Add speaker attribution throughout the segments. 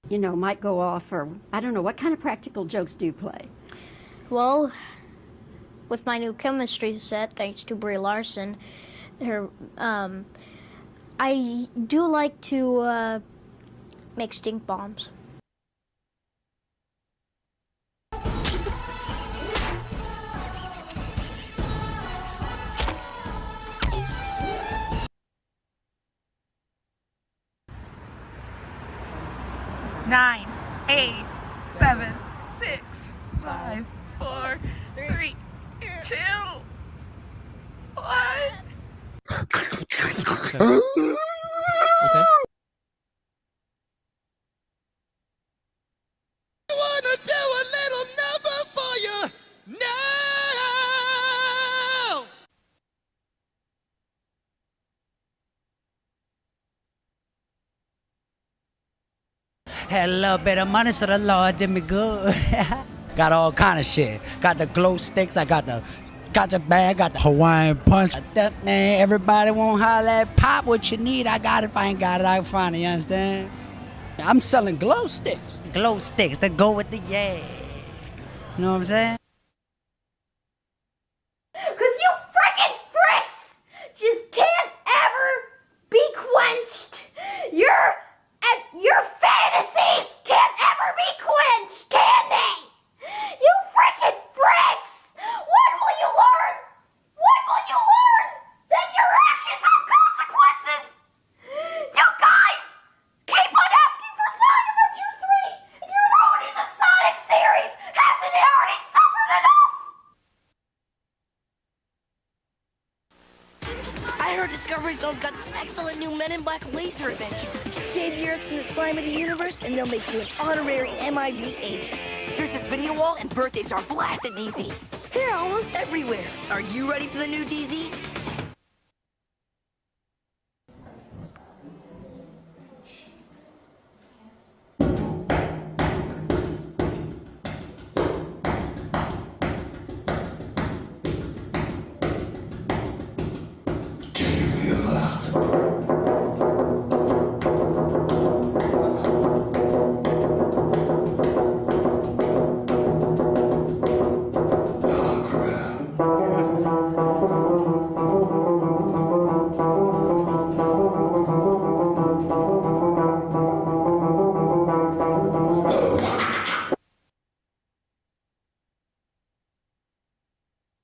Speaker 1: might go off, or I don't know, what kind of practical jokes do you play?
Speaker 2: Well, with my new chemistry set, thanks to Brie Larson, I do like to make stink bombs.
Speaker 3: Nine, 8, 7, 6, 5, 4, 3, 2, 1.
Speaker 4: Okay.
Speaker 5: I wanna do a little number for you now. Had a little bit of money, so the Lord did me good. Got all kind of shit. Got the glow sticks. I got the gotcha bag. Got the Hawaiian punch. Man, everybody won't holler at pop what you need. I got it. If I ain't got it, I can find it. You understand? I'm selling glow sticks. Glow sticks that go with the yeah. You know what I'm saying?
Speaker 6: Cause you frickin' fricks just can't ever be quenched. Your fantasies can't ever be quenched, can they? You frickin' fricks! What will you learn? What will you learn? That your actions have consequences! You guys keep on asking for Saga Adventure 3, and you're ruining the Sonic series! Hasn't it already suffered enough?
Speaker 7: I heard Discovery Zone's got this excellent new Men in Black laser adventure. Save the Earth from the slime of the universe, and they'll make you an honorary MIB agent. Here's this video wall, and birthdays are blasted easy. They're almost everywhere. Are you ready for the new DZ?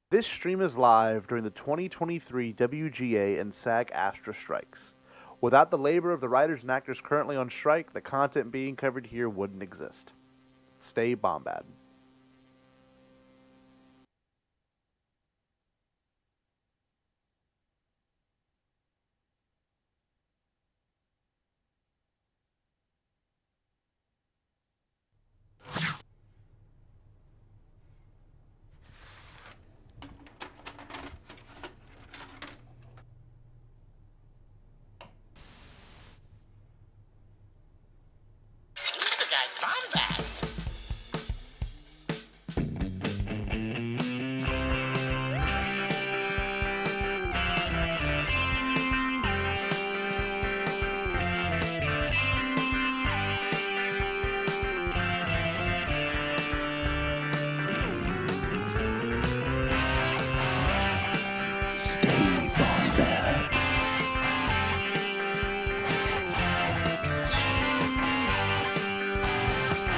Speaker 8: This stream is live during the 2023 WGA and SAG-AFTRA strikes. Without the labor of the writers and actors currently on strike, the content being covered here wouldn't exist. Stay Bombad.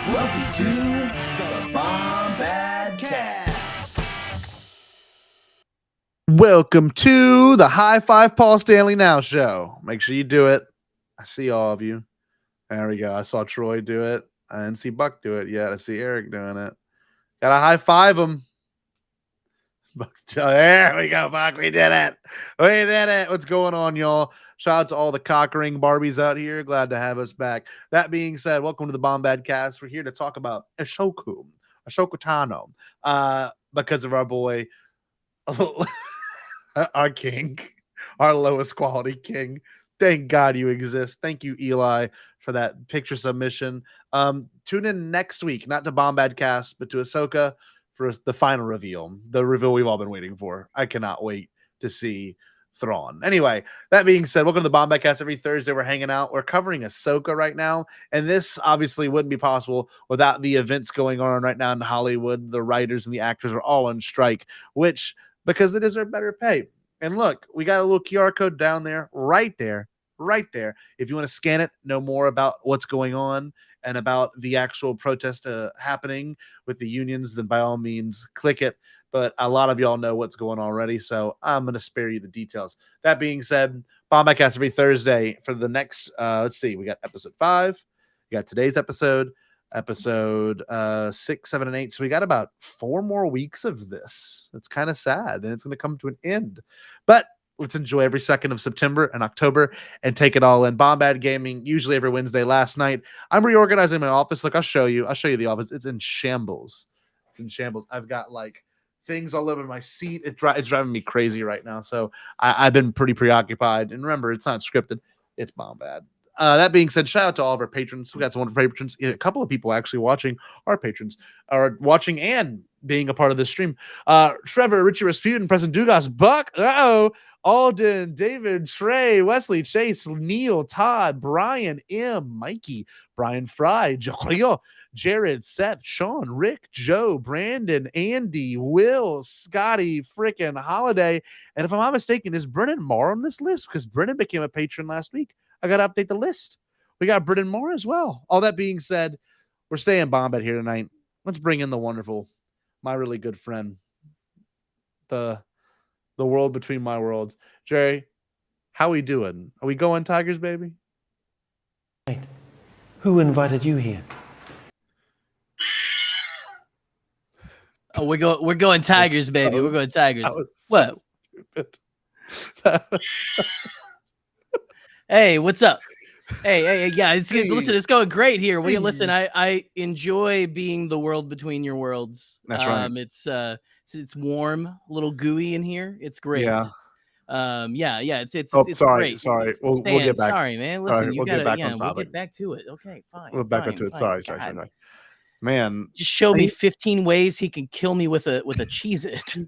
Speaker 5: Welcome to the Bombadcast.
Speaker 8: Welcome to the High Five Paul Stanley Now show. Make sure you do it. I see all of you. There we go. I saw Troy do it. I didn't see Buck do it yet. I see Eric doing it. Gotta high five him. There we go, Buck. We did it. We did it. What's going on, y'all? Shout out to all the cockering Barbies out here. Glad to have us back. That being said, welcome to the Bombadcast. We're here to talk about Ahsoka Tano, because of our boy, our king, our lowest quality king. Thank God you exist. Thank you, Eli, for that picture submission. Tune in next week, not to Bombadcast, but to Ahsoka for the final reveal, the reveal we've all been waiting for. I cannot wait to see Thrawn. Anyway, that being said, welcome to the Bombadcast. Every Thursday we're hanging out. We're covering Ahsoka right now, and this obviously wouldn't be possible without the events going on right now in Hollywood. The writers and the actors are all on strike, which because they deserve better pay. And look, we got a little QR code down there, right there. If you want to scan it, know more about what's going on and about the actual protest happening with the unions, then by all means, click it. But a lot of y'all know what's going on already, so I'm going to spare you the details. That being said, Bombadcast every Thursday for the next, let's see, we got episode 5. We got today's episode 6, 7, and 8. So we got about 4 more weeks of this. It's kind of sad, and it's going to come to an end. But let's enjoy every second of September and October and take it all in. Bombad Gaming, usually every Wednesday. Last night, I'm reorganizing my office. Look, I'll show you the office. It's in shambles. I've got like things all over my seat. It's driving me crazy right now. So I've been pretty preoccupied. And remember, it's not scripted. It's Bombad. That being said, shout out to all of our patrons. We got some wonderful patrons. A couple of people actually watching, our patrons are watching and being a part of this stream. Trevor, Richie Rasputin, President Dugas, Buck, Alden, David, Trey, Wesley, Chase, Neil, Todd, Brian, M, Mikey, Brian Fry, Jorio, Jared, Seth, Sean, Rick, Joe, Brandon, Andy, Will, Scotty, freaking Holiday. And if I'm not mistaken, is Brennan Moore on this list? Because Brennan became a patron last week. I got to update the list. We got Brennan Moore as well. All that being said, we're staying Bombad here tonight. Let's bring in the wonderful, my really good friend, the world between my worlds. Jerry, how we doing? Are we going Tigers, baby?
Speaker 4: Who invited you here?
Speaker 9: Oh, we're going Tigers, baby. We're going Tigers. What?
Speaker 8: Stupid.
Speaker 9: Hey, what's up? Hey, yeah, it's good. Listen, it's going great here. Listen, I enjoy being the world between your worlds.
Speaker 8: That's right.
Speaker 9: It's warm, a little gooey in here. It's great.
Speaker 8: Yeah.
Speaker 9: It's
Speaker 8: sorry.
Speaker 9: great.
Speaker 8: We'll get back.
Speaker 9: Sorry, man. Listen,
Speaker 8: we'll get back on topic.
Speaker 9: We'll get back to it. Okay, fine.
Speaker 8: We'll back into it. Sorry. Man,
Speaker 9: just show me 15 ways he can kill me with a Cheez-It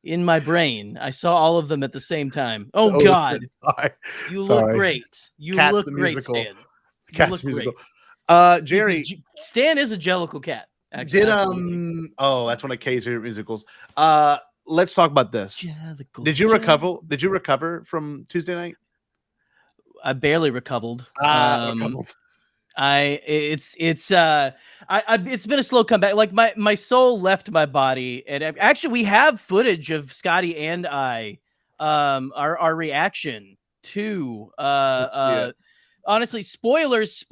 Speaker 9: in my brain. I saw all of them at the same time. Oh God.
Speaker 8: Sorry.
Speaker 9: You look great. You
Speaker 8: Cat's
Speaker 9: look
Speaker 8: the
Speaker 9: great,
Speaker 8: musical.
Speaker 9: Stan.
Speaker 8: Cat's musical.
Speaker 9: Great.
Speaker 8: Jerry.
Speaker 9: Stan is a Jellicle cat. Actually,
Speaker 8: that's one of Kay's favorite musicals. Let's talk about this.
Speaker 9: Jellicle,
Speaker 8: Did you recover from Tuesday night?
Speaker 9: I barely recovered. It's been a slow comeback. Like my soul left my body, and actually we have footage of Scotty and I, our reaction to honestly, spoilers,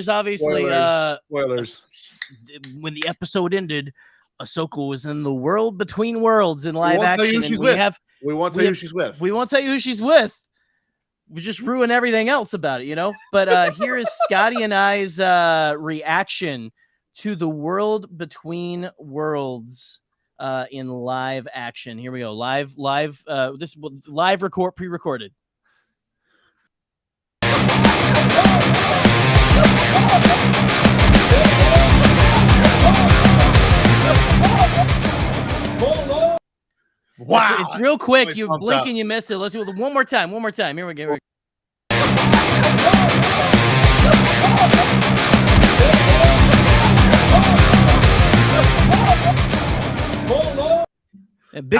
Speaker 9: obviously.
Speaker 8: Spoilers.
Speaker 9: When the episode ended, Ahsoka was in the world between worlds in live action.
Speaker 8: We won't tell you who she's with.
Speaker 9: We won't tell you who she's with. We just ruin everything else about it, you know? But here is Scotty and I's reaction to the world between worlds in live action. Here we go. Live, this live record, pre-recorded. Wow. It's real quick. You blink and you miss it. Let's do it one more time. Here we go. A big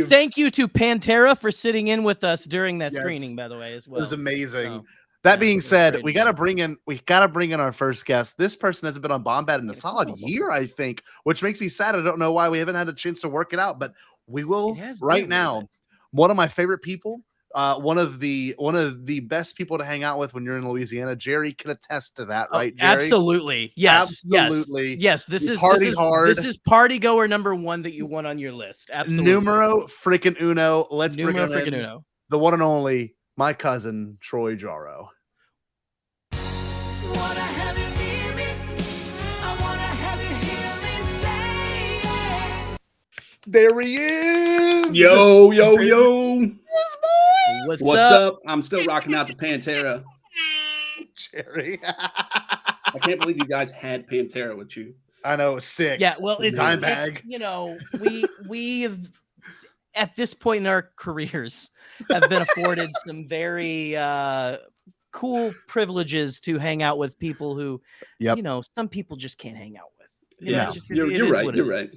Speaker 9: thank you to Pantera for sitting in with us during that screening, by the way, as well.
Speaker 8: It was amazing. That being said, we gotta bring in our first guest. This person hasn't been on Bombad in a solid year, I think, which makes me sad. I don't know why we haven't had a chance to work it out, but we will right now. One of my favorite people, one of the best people to hang out with when you're in Louisiana. Jerry can attest to that, right, Jerry?
Speaker 9: Absolutely. Yes.
Speaker 8: Absolutely.
Speaker 9: Yes. This is party goer number 1 that you want on your list. Absolutely.
Speaker 8: Numero freaking uno. Let's bring in the one and only, my cousin, Troy Jarreay. There he is.
Speaker 10: Yo.
Speaker 9: What's
Speaker 10: up? I'm still rocking out to Pantera.
Speaker 8: Jerry.
Speaker 10: I can't believe you guys had Pantera with you.
Speaker 8: I know, it's sick.
Speaker 9: Yeah, well, it's
Speaker 8: Dimebag.
Speaker 9: we have at this point in our careers have been afforded some very cool privileges to hang out with people who, you know, some people just can't hang out with. You know,
Speaker 10: Yeah,
Speaker 9: it's just,
Speaker 10: you're right. You're right.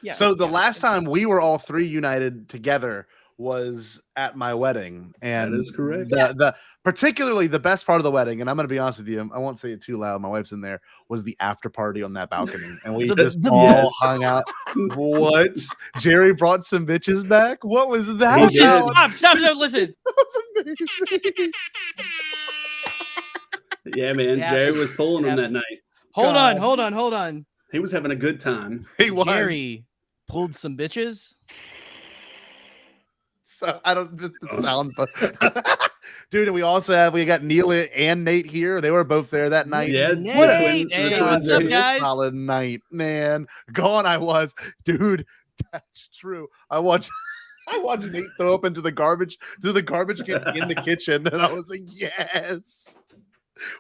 Speaker 9: Yeah.
Speaker 8: So the last time we were all three united together was at my wedding, and
Speaker 10: That is correct.
Speaker 8: The particularly the best part of the wedding, and I'm going to be honest with you, I won't say it too loud. My wife's in there. Was the after party on that balcony, and we just all hung out. What? Jerry brought some bitches back. What was that?
Speaker 9: Oh, just stop! Listen.
Speaker 8: That's amazing.
Speaker 10: Yeah, man.
Speaker 9: Yeah.
Speaker 10: Jerry was pulling him that night.
Speaker 9: Hold on.
Speaker 10: He was having a good time.
Speaker 8: He was.
Speaker 9: Jerry pulled some bitches.
Speaker 8: So I don't the sound, but dude, and we got Neil and Nate here. They were both there that night.
Speaker 10: Yeah,
Speaker 9: Nate. Hey, what's up, guys?
Speaker 8: Solid night, man. Gone I was, dude. That's true. I watched Nate throw up into the garbage can in the kitchen, and I was like, yes.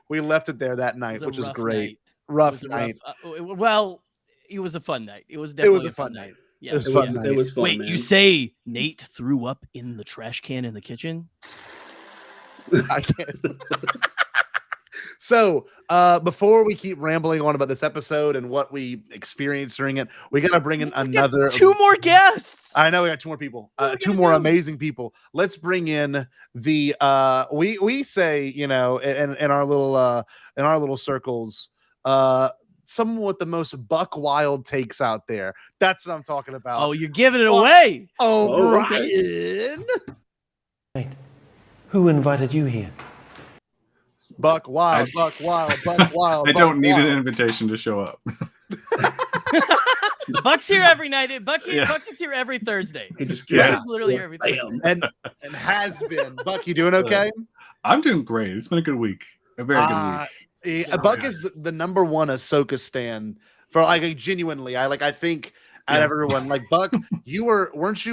Speaker 8: We left it there that night, which is great. Rough night.
Speaker 9: Well, it was a fun night. It was definitely a fun night. Yeah,
Speaker 8: it was fun.
Speaker 9: Wait,
Speaker 10: man.
Speaker 9: you say Nate threw up in the trash can in the kitchen?
Speaker 8: I can't. So, before we keep rambling on about this episode and what we experienced during it, we got to bring in another
Speaker 9: 2 more guests.
Speaker 8: I know we got 2 more people, 2 more amazing people. Let's bring in the we say, you know, in our little circles, someone with the most buck wild takes out there. That's what I'm talking about.
Speaker 9: Oh, you're giving it away.
Speaker 8: OBrien.
Speaker 4: Wait, who invited you here?
Speaker 8: Buck wild.
Speaker 11: I don't need an invitation to show up.
Speaker 9: Buck's here every night. Buck is here every Thursday.
Speaker 10: He just
Speaker 9: Buck is literally here every Thursday.
Speaker 8: And has been. Buck, you doing okay?
Speaker 11: I'm doing great. It's been a good week. A very good week.
Speaker 8: Buck is the number one Ahsoka stan for genuinely. I think out of everyone, Buck, weren't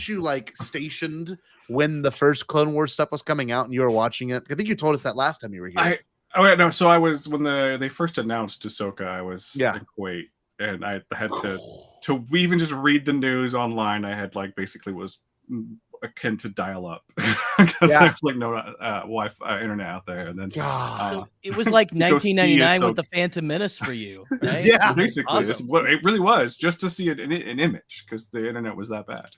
Speaker 8: you stationed when the first Clone Wars stuff was coming out and you were watching it? I think you told us that last time you were here.
Speaker 11: So I was when they first announced Ahsoka, I was in Kuwait, and I had to even just read the news online. I had basically was akin to dial up because there's no Wi-Fi internet out there, and then
Speaker 9: so it was like 1999 with the Phantom Menace for you, right?
Speaker 8: Yeah,
Speaker 11: basically,
Speaker 9: awesome.
Speaker 11: It really was just to see it in an image because the internet was that bad.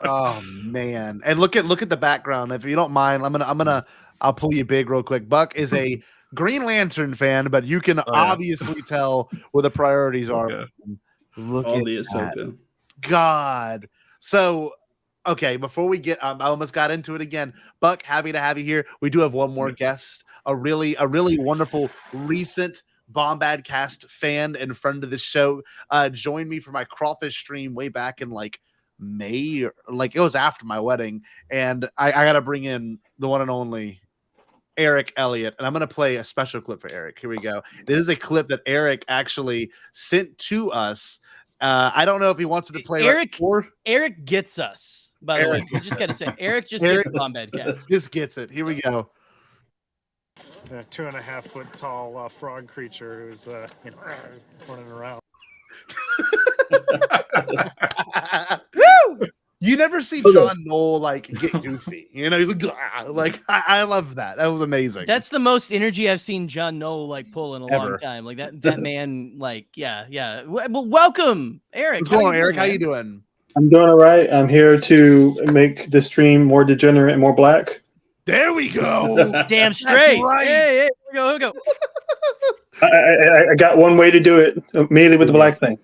Speaker 8: Oh man! And look at the background. If you don't mind, I'll pull you big real quick. Buck is a Green Lantern fan, but you can obviously tell where the priorities are.
Speaker 11: Okay.
Speaker 8: Look
Speaker 10: all
Speaker 8: at
Speaker 10: the Ahsoka.
Speaker 8: that. God. So. Okay, before we get, I almost got into it again. Buck, happy to have you here. We do have one more guest, a really wonderful recent Bombadcast fan and friend of the show. Joined me for my crawfish stream way back in May, or it was after my wedding, and I got to bring in the one and only Eriks Elliott, and I'm going to play a special clip for Erik. Here we go. This is a clip that Erik actually sent to us. I don't know if he wants it to play.
Speaker 9: Erik gets us. By the way, we just got to say, Erik just gets Bombadcast.
Speaker 8: Just gets it. Here we go.
Speaker 12: A 2.5 foot tall frog creature who's running around.
Speaker 8: Woo! You never see John Knoll get goofy. He's I love that. That was amazing.
Speaker 9: That's the most energy I've seen John Knoll pull in a long time. That man, yeah. Well, welcome, Erik.
Speaker 8: What's going on, Erik? How you doing?
Speaker 4: I'm doing all right. I'm here to make the stream more degenerate and more black.
Speaker 8: There we go.
Speaker 9: Damn straight.
Speaker 8: Right.
Speaker 9: Hey, here we go.
Speaker 4: I got one way to do it immediately with the black thing,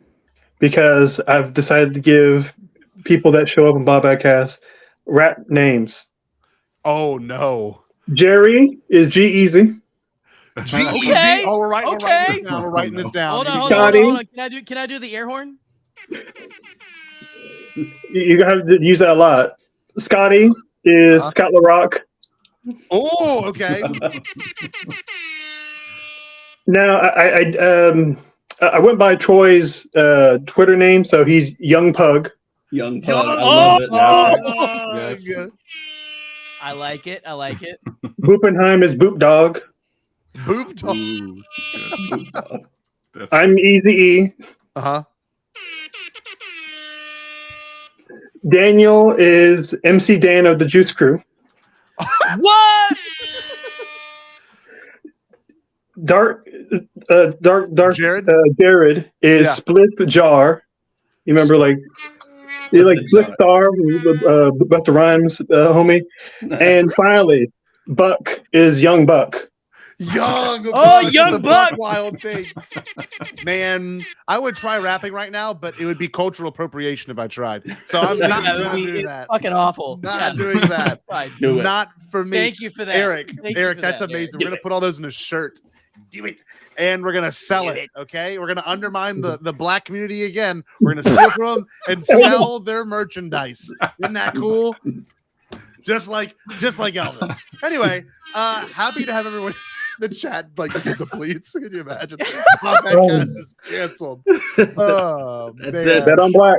Speaker 4: because I've decided to give people that show up in Bombadcast rap names.
Speaker 8: Oh no.
Speaker 4: Jerry is G-Easy.
Speaker 8: G-Easy.
Speaker 9: Okay.
Speaker 8: Oh, we're writing this down.
Speaker 9: Hold on. Can I do the air horn?
Speaker 4: You have to use that a lot. Scotty is Scott LaRock.
Speaker 8: Oh, okay.
Speaker 4: Now I went by Troy's Twitter name, so he's Young Pug.
Speaker 10: Young Pug. I love it.
Speaker 8: Yes.
Speaker 9: I like it.
Speaker 4: Boopenheim is Boop Dog.
Speaker 8: Boop Dog.
Speaker 4: I'm Easy E.
Speaker 8: Uh-huh.
Speaker 4: Daniel is MC Dan of the Juice Crew.
Speaker 9: What?
Speaker 4: Dark
Speaker 8: Jared?
Speaker 4: Jared is
Speaker 8: Yeah.
Speaker 4: Split Jar. You remember, like, Split Star, Busta Rhymes, homie. And finally, Buck is Young Buck.
Speaker 8: Young
Speaker 9: Young
Speaker 8: the
Speaker 9: Buck!
Speaker 8: Wild Things. Man, I would try rapping right now, but it would be cultural appropriation if I tried. So I'm not going to do that.
Speaker 9: Fucking awful.
Speaker 8: Not doing that.
Speaker 10: Do it.
Speaker 8: Not for me.
Speaker 9: Thank you for that.
Speaker 8: Eric,
Speaker 9: Thank you for
Speaker 8: that's
Speaker 9: that,
Speaker 8: amazing.
Speaker 9: Eric.
Speaker 8: We're going to put all those in a shirt. Do it. And we're going to sell it, okay? We're going to undermine the black community again. We're going to steal from them and sell their merchandise. Isn't that cool? Just like Elvis. Anyway, happy to have everyone in the chat like this depletes. Can you imagine? Bombadcast is canceled. Oh,
Speaker 10: That's
Speaker 8: man.
Speaker 10: it.
Speaker 4: Bet on black.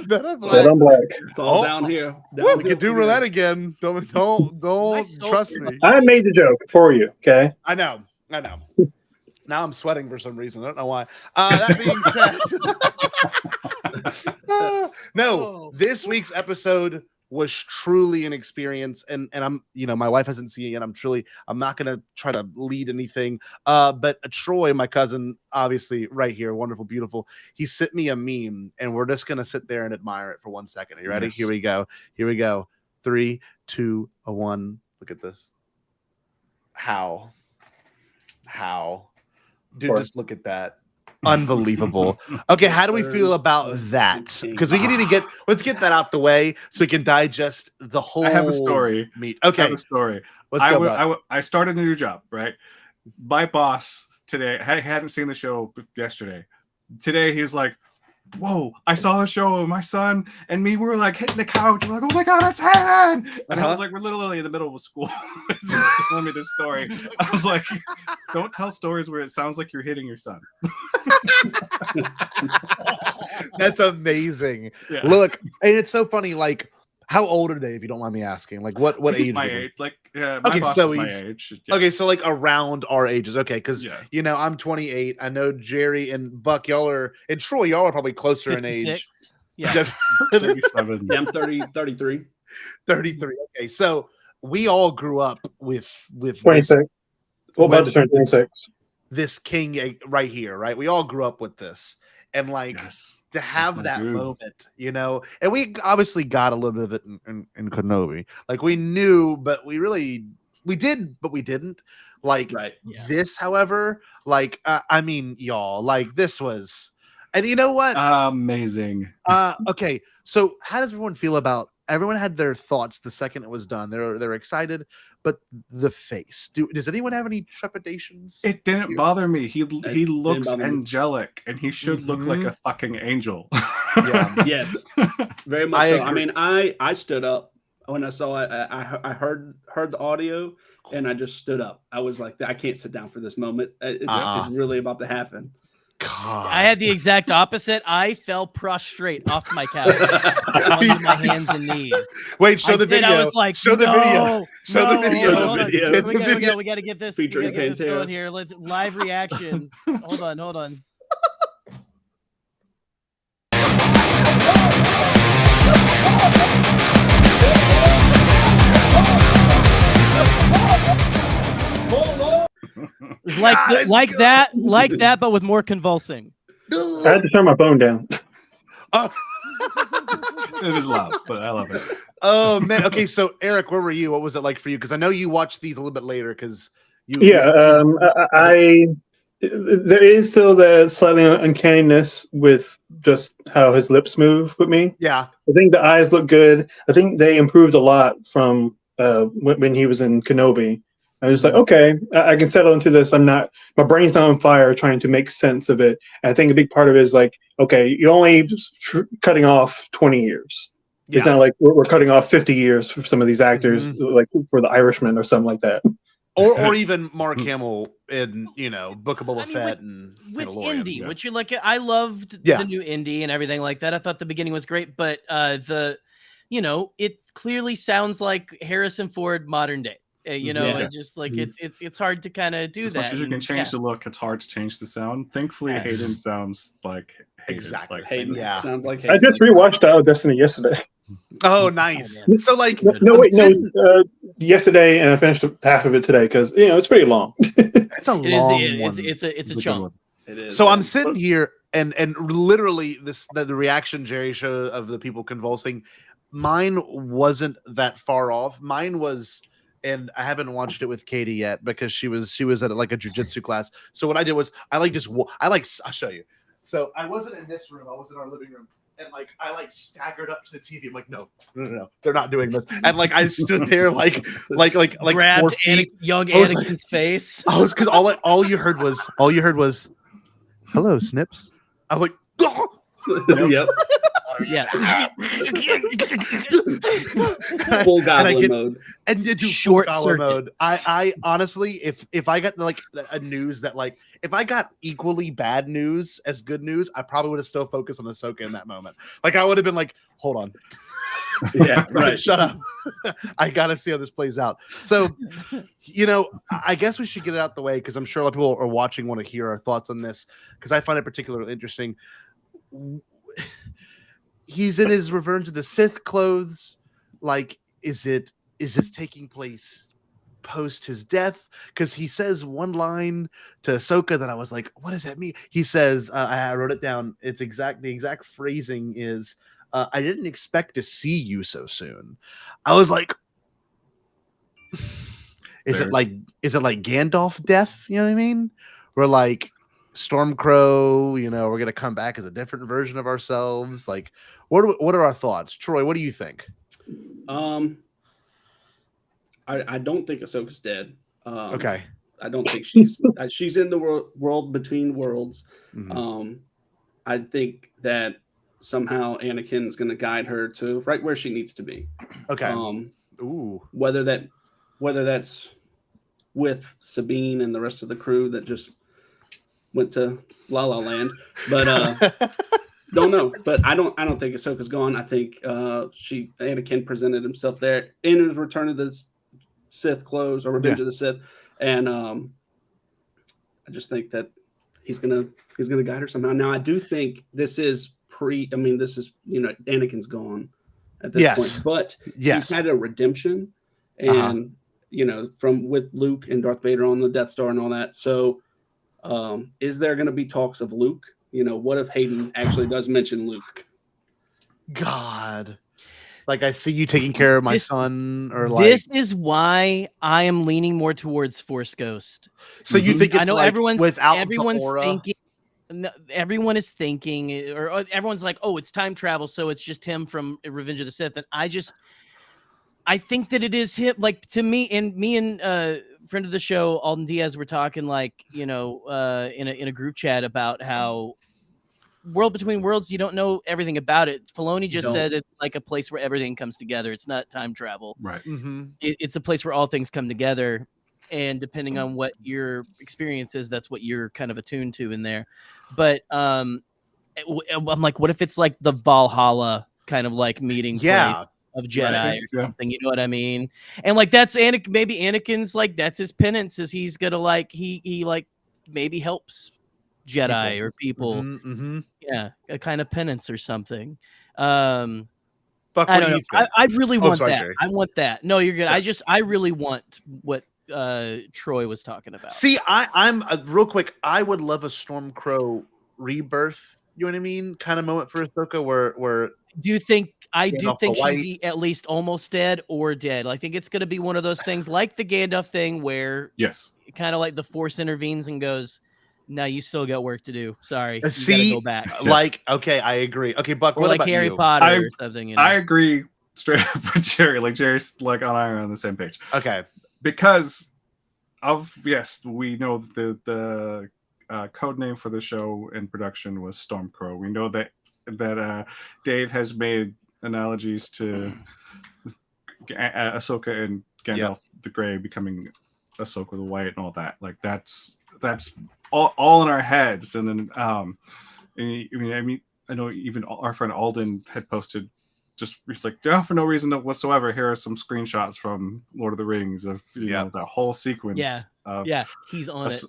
Speaker 8: Bet on black.
Speaker 4: Bet on black.
Speaker 10: It's all down here. Down
Speaker 8: We can do roulette again. Don't trust me.
Speaker 4: I made the joke for you, okay?
Speaker 8: I know. Now I'm sweating for some reason. I don't know why. That being said, no, this week's episode was truly an experience, and I'm, my wife hasn't seen it yet. I'm not gonna try to lead anything. But Troy, my cousin, obviously right here, wonderful, beautiful. He sent me a meme, and we're just gonna sit there and admire it for 1 second. Are you ready?
Speaker 11: Yes.
Speaker 8: Here we go. 3, 2, 1. Look at this. How? Dude, just look at that. Unbelievable. Okay, how do we feel about that? Because let's get that out the way so we can digest the whole.
Speaker 11: I have a story.
Speaker 8: Meat. Okay,
Speaker 11: I have a story.
Speaker 8: Let's go.
Speaker 11: I started a new job, right? My boss today, I hadn't seen the show yesterday. Today he's like, "Whoa, I saw the show with my son and me. We were like hitting the couch. We're like, oh my God, it's Hayden!" And I was like, we're literally in the middle of a school. He's telling me this story. I was like, don't tell stories where it sounds like you're hitting your son.
Speaker 8: That's amazing.
Speaker 11: Yeah.
Speaker 8: Look, and it's so funny. Like, how old are they, if you don't mind me asking? Like, what
Speaker 11: He's
Speaker 8: age?
Speaker 11: my
Speaker 8: are they?
Speaker 11: age. Like, my
Speaker 8: Okay,
Speaker 11: boss
Speaker 8: so
Speaker 11: is my
Speaker 8: he's
Speaker 11: age. Yeah.
Speaker 8: okay. So like around our ages. Okay, because
Speaker 11: Yeah.
Speaker 8: I'm 28. I know Jerry and Buck, and Troy, y'all are probably closer in
Speaker 9: 56.
Speaker 8: age.
Speaker 9: Yeah.
Speaker 11: 37.
Speaker 10: Yeah, I'm 33.
Speaker 8: 33. Okay, so we all grew up with
Speaker 4: 26. Well, about to turn 26.
Speaker 8: this king right here, right? We all grew up with this, and like to have that moment, and we obviously got a little bit of it in Kenobi. Like we knew, but we did, but we didn't. Like this, however, like I mean, y'all, like this was, and you know what?
Speaker 11: Amazing.
Speaker 8: Okay, so how does everyone feel about? Everyone had their thoughts the second it was done. They're excited, but the face. Does anyone have any trepidations?
Speaker 11: It didn't bother me. He looks angelic, and he should look like a fucking angel.
Speaker 8: Yeah.
Speaker 10: Yes, very much so. I mean, I stood up when I saw it. I heard the audio, and I just stood up. I was like, I can't sit down for this moment. It's really about to happen.
Speaker 8: God.
Speaker 9: I had the exact opposite. I fell prostrate off my couch onto my hands and knees.
Speaker 8: Wait, show the video.
Speaker 9: I was like,
Speaker 8: show the video. Show the video.
Speaker 9: Hold on. We got to get this.
Speaker 10: Featuring
Speaker 9: We gotta get this
Speaker 10: Pantera.
Speaker 9: going here. Let's live reaction. Hold on. It's like that, but with more convulsing.
Speaker 4: I had to turn my phone down.
Speaker 11: It is loud, but I love it.
Speaker 8: Oh man. Okay, so Eric, where were you? What was it like for you? Because I know you watched these a little bit later. Because
Speaker 4: there is still the slightly uncanniness with just how his lips move with me.
Speaker 8: Yeah,
Speaker 4: I think the eyes look good. I think they improved a lot from when he was in Kenobi. I was like, okay, I can settle into this. My brain's not on fire trying to make sense of it. And I think a big part of it is like, okay, you're only cutting off 20 years. Yeah. It's not like we're cutting off 50 years for some of these actors, like for the Irishman or something like that.
Speaker 8: Or even Mark Hamill in Book of Boba Fett
Speaker 9: with
Speaker 8: Mandalorian.
Speaker 9: Indy, which you like. I loved the new Indy and everything like that. I thought the beginning was great, but it clearly sounds like Harrison Ford modern day. It's just like it's hard to kind of do
Speaker 11: as
Speaker 9: that.
Speaker 11: As much as you can change the look, it's hard to change the sound. Thankfully, Hayden sounds like Hayden.
Speaker 8: Exactly.
Speaker 11: Like
Speaker 10: Hayden.
Speaker 8: Yeah.
Speaker 10: Sounds like
Speaker 4: I just rewatched Destiny yesterday.
Speaker 8: Oh, nice. So like,
Speaker 4: yesterday, and I finished half of it today because it's pretty long.
Speaker 8: It's a long one.
Speaker 9: It's a chunk.
Speaker 10: It is.
Speaker 8: So I'm sitting here, and literally the reaction Jerry showed of the people convulsing, mine wasn't that far off. Mine was, and I haven't watched it with Katie yet because she was at like a jujitsu class. So what I did was I'll show you. So I wasn't in this room. I was in our living room. And like I staggered up to the TV. I'm like, no, they're not doing this. And like I stood there like
Speaker 9: grabbed young Anakin's face.
Speaker 8: I was because all you heard was hello, Snips. I was like, oh!
Speaker 10: Yep.
Speaker 9: Yeah.
Speaker 10: Full goblin mode.
Speaker 8: And you do
Speaker 9: short
Speaker 8: goblin mode. I honestly, if I got like a news that like if I got equally bad news as good news, I probably would have still focused on Ahsoka in that moment. Like I would have been like, hold on.
Speaker 10: Yeah, right.
Speaker 8: Shut up. I gotta see how this plays out. So, I guess we should get it out the way because I'm sure a lot of people are watching want to hear our thoughts on this because I find it particularly interesting. He's in his Revenge of the Sith clothes. Like, is this taking place post his death? Because he says one line to Ahsoka that I was like, what does that mean? He says, I wrote it down. The exact phrasing is, I didn't expect to see you so soon. I was like, is it like Gandalf death? You know what I mean? We're like Stormcrow, we're gonna come back as a different version of ourselves. Like, what are our thoughts? Troy, what do you think?
Speaker 10: I don't think Ahsoka's dead.
Speaker 8: Okay.
Speaker 10: I don't think she's in the world between worlds.
Speaker 8: Mm-hmm.
Speaker 10: I think that somehow Anakin's going to guide her to right where she needs to be.
Speaker 8: Okay.
Speaker 10: Ooh. Whether that's with Sabine and the rest of the crew that just went to La La Land, but don't know. But I don't think Ahsoka's gone. I think Anakin presented himself there in his Return of the Sith clothes or Revenge of the Sith, and I just think that he's gonna guide her somehow. Now I do think this is Anakin's gone at this point, but he's had a redemption, and from with Luke and Darth Vader on the Death Star and all that. So, is there going to be talks of Luke? What if Hayden actually does mention Luke?
Speaker 8: God, like I see you taking care of my son, or like
Speaker 9: this is why I am leaning more towards Force Ghost.
Speaker 8: So you think it's
Speaker 9: I know
Speaker 8: like
Speaker 9: everyone's
Speaker 8: the aura?
Speaker 9: thinking. No, everyone is thinking, or everyone's like, "Oh, it's time travel, so it's just him from Revenge of the Sith." And I think that it is him. Like to me and friend of the show, Alden Diaz, were talking like in a group chat about how World Between Worlds, you don't know everything about it. Filoni just said it's like a place where everything comes together. It's not time travel,
Speaker 11: right?
Speaker 8: Mm-hmm.
Speaker 9: It's a place where all things come together. And depending on what your experience is, that's what you're kind of attuned to in there. But I'm like, what if it's like the Valhalla kind of like meeting place of Jedi or something? You know what I mean? And like that's maybe Anakin's like that's his penance, is he's gonna like he like maybe helps Jedi or people.
Speaker 8: Mm-hmm.
Speaker 9: Yeah, a kind of penance or something.
Speaker 8: Buck,
Speaker 9: I don't know. I really want that.
Speaker 8: Jerry.
Speaker 9: I want that. No, you're good. Yeah. I really want what Troy was talking about.
Speaker 8: See, I'm real quick. I would love a Stormcrow rebirth. You know what I mean? Kind of moment for Ahsoka where
Speaker 9: do you think she's at least almost dead or dead? I think it's going to be one of those things like the Gandalf thing where kind of like the Force intervenes and goes, "No, you still got work to do. Sorry, you gotta go back."
Speaker 8: Like, okay, I agree. Okay, Buck,
Speaker 9: or
Speaker 8: what
Speaker 9: like
Speaker 8: about
Speaker 9: Harry
Speaker 8: you?
Speaker 9: Potter or something.
Speaker 11: I agree straight up with Jerry. Like Jerry's like on the same page.
Speaker 8: Okay,
Speaker 11: because we know that the code name for the show in production was Stormcrow. We know that Dave has made analogies to Ahsoka and Gandalf the Grey becoming Ahsoka the White and all that. Like that's all in our heads. And then I know even our friend Alden had posted he's like, for no reason whatsoever, here are some screenshots from Lord of the Rings of the whole sequence.
Speaker 9: He's on it.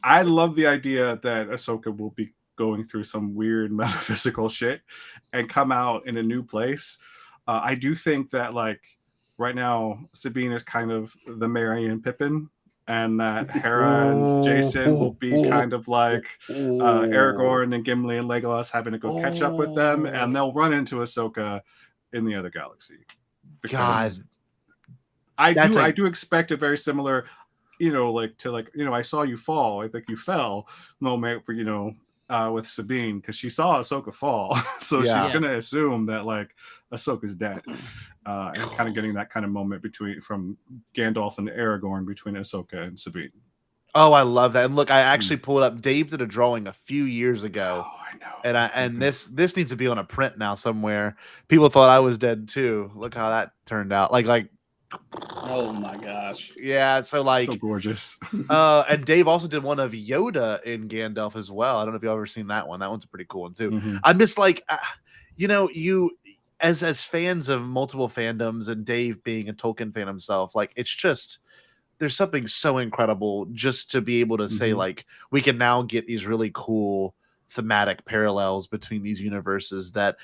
Speaker 11: I love the idea that Ahsoka will be going through some weird metaphysical shit and come out in a new place. I do think that like right now Sabine is kind of the Merry and Pippin, and that Hera and Jason will be kind of like Aragorn and Gimli and Legolas having to go catch up with them, and they'll run into Ahsoka in the other galaxy. Because I do expect a very similar, I saw you fall, I think you fell moment for, with Sabine, because she saw Ahsoka fall. So she's going to assume that like Ahsoka's dead. And kind of getting that kind of moment from Gandalf and Aragorn between Ahsoka and Sabine.
Speaker 8: Oh, I love that. And look, I actually pulled up. Dave did a drawing a few years ago.
Speaker 11: Oh, I know.
Speaker 8: And this needs to be on a print now somewhere. People thought I was dead too. Look how that turned out. Like
Speaker 10: oh my gosh.
Speaker 8: Yeah, so like
Speaker 11: so gorgeous.
Speaker 8: And Dave also did one of Yoda in Gandalf as well. I don't know if you've ever seen that one. That one's a pretty cool one too.
Speaker 11: Mm-hmm.
Speaker 8: I'm just like you as fans of multiple fandoms, and Dave being a Tolkien fan himself, like it's just there's something so incredible just to be able to say like we can now get these really cool thematic parallels between these universes that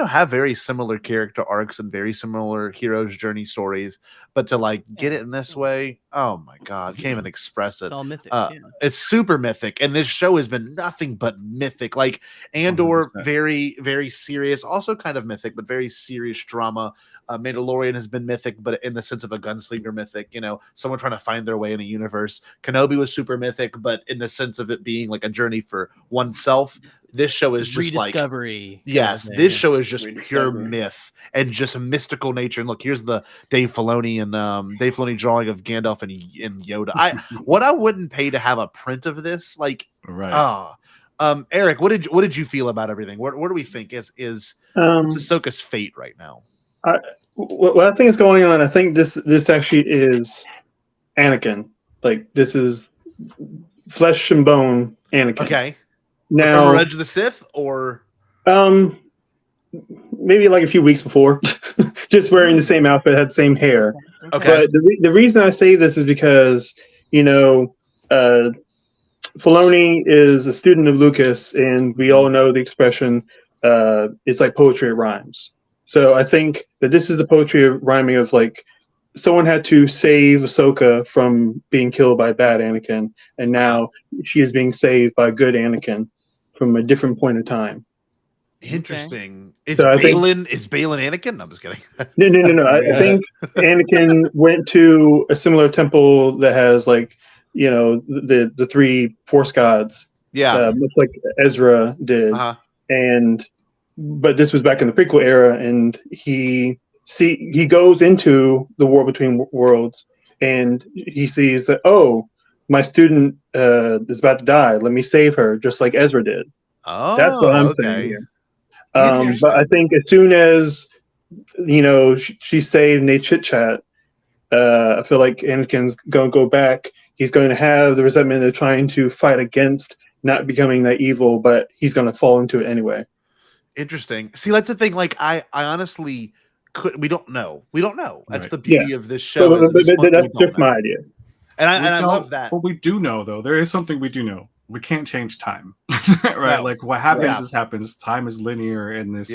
Speaker 8: have very similar character arcs and very similar heroes' journey stories, but to like get it in this way, oh my god, can't even express it.
Speaker 9: It's all mythic.
Speaker 8: It's super mythic, and this show has been nothing but mythic. Like Andor,
Speaker 11: 100%.
Speaker 8: very, very serious, also kind of mythic, but very serious drama. Mandalorian has been mythic, but in the sense of a gunslinger mythic, someone trying to find their way in a universe. Kenobi was super mythic, but in the sense of it being like a journey for oneself. This show is just
Speaker 9: rediscovery.
Speaker 8: Like, yes, this show is just pure myth and just a mystical nature. And look, here's the Dave Filoni drawing of Gandalf and Yoda. What I wouldn't pay to have a print of this, like,
Speaker 11: right.
Speaker 8: Eric, what did you feel about everything? What do we think is Ahsoka's fate right now?
Speaker 4: What I think is going on, I think this actually is Anakin. Like this is flesh and bone Anakin.
Speaker 8: Okay.
Speaker 4: Now,
Speaker 8: from Revenge of the Sith, or
Speaker 4: maybe like a few weeks before, just wearing the same outfit, had the same hair.
Speaker 8: Okay.
Speaker 4: But the reason I say this is because Filoni is a student of Lucas, and we all know the expression it's like poetry it rhymes. So I think that this is the poetry of rhyming of like someone had to save Ahsoka from being killed by bad Anakin, and now she is being saved by good Anakin from a different point of time.
Speaker 8: Interesting.
Speaker 4: Okay.
Speaker 8: Is Balin Anakin? No, I'm just kidding.
Speaker 4: No. I think Anakin went to a similar temple that has like the three Force gods.
Speaker 8: Yeah,
Speaker 4: much like Ezra did. But this was back in the prequel era, and he goes into the war between worlds, and he sees that, oh, my student is about to die. Let me save her, just like Ezra did.
Speaker 8: Oh,
Speaker 4: that's what I'm saying here. But I think as soon as she's saved and they chit chat, I feel like Anakin's gonna go back. He's going to have the resentment of trying to fight against not becoming that evil, but he's going to fall into it anyway.
Speaker 8: Interesting. See, that's the thing. Like, I honestly we don't know. That's the beauty of this show.
Speaker 4: So, that's just my idea.
Speaker 8: And I love that.
Speaker 11: What we do know, though, there is something we do know. We can't change time, right? No. Like what happens happens. Time is linear in this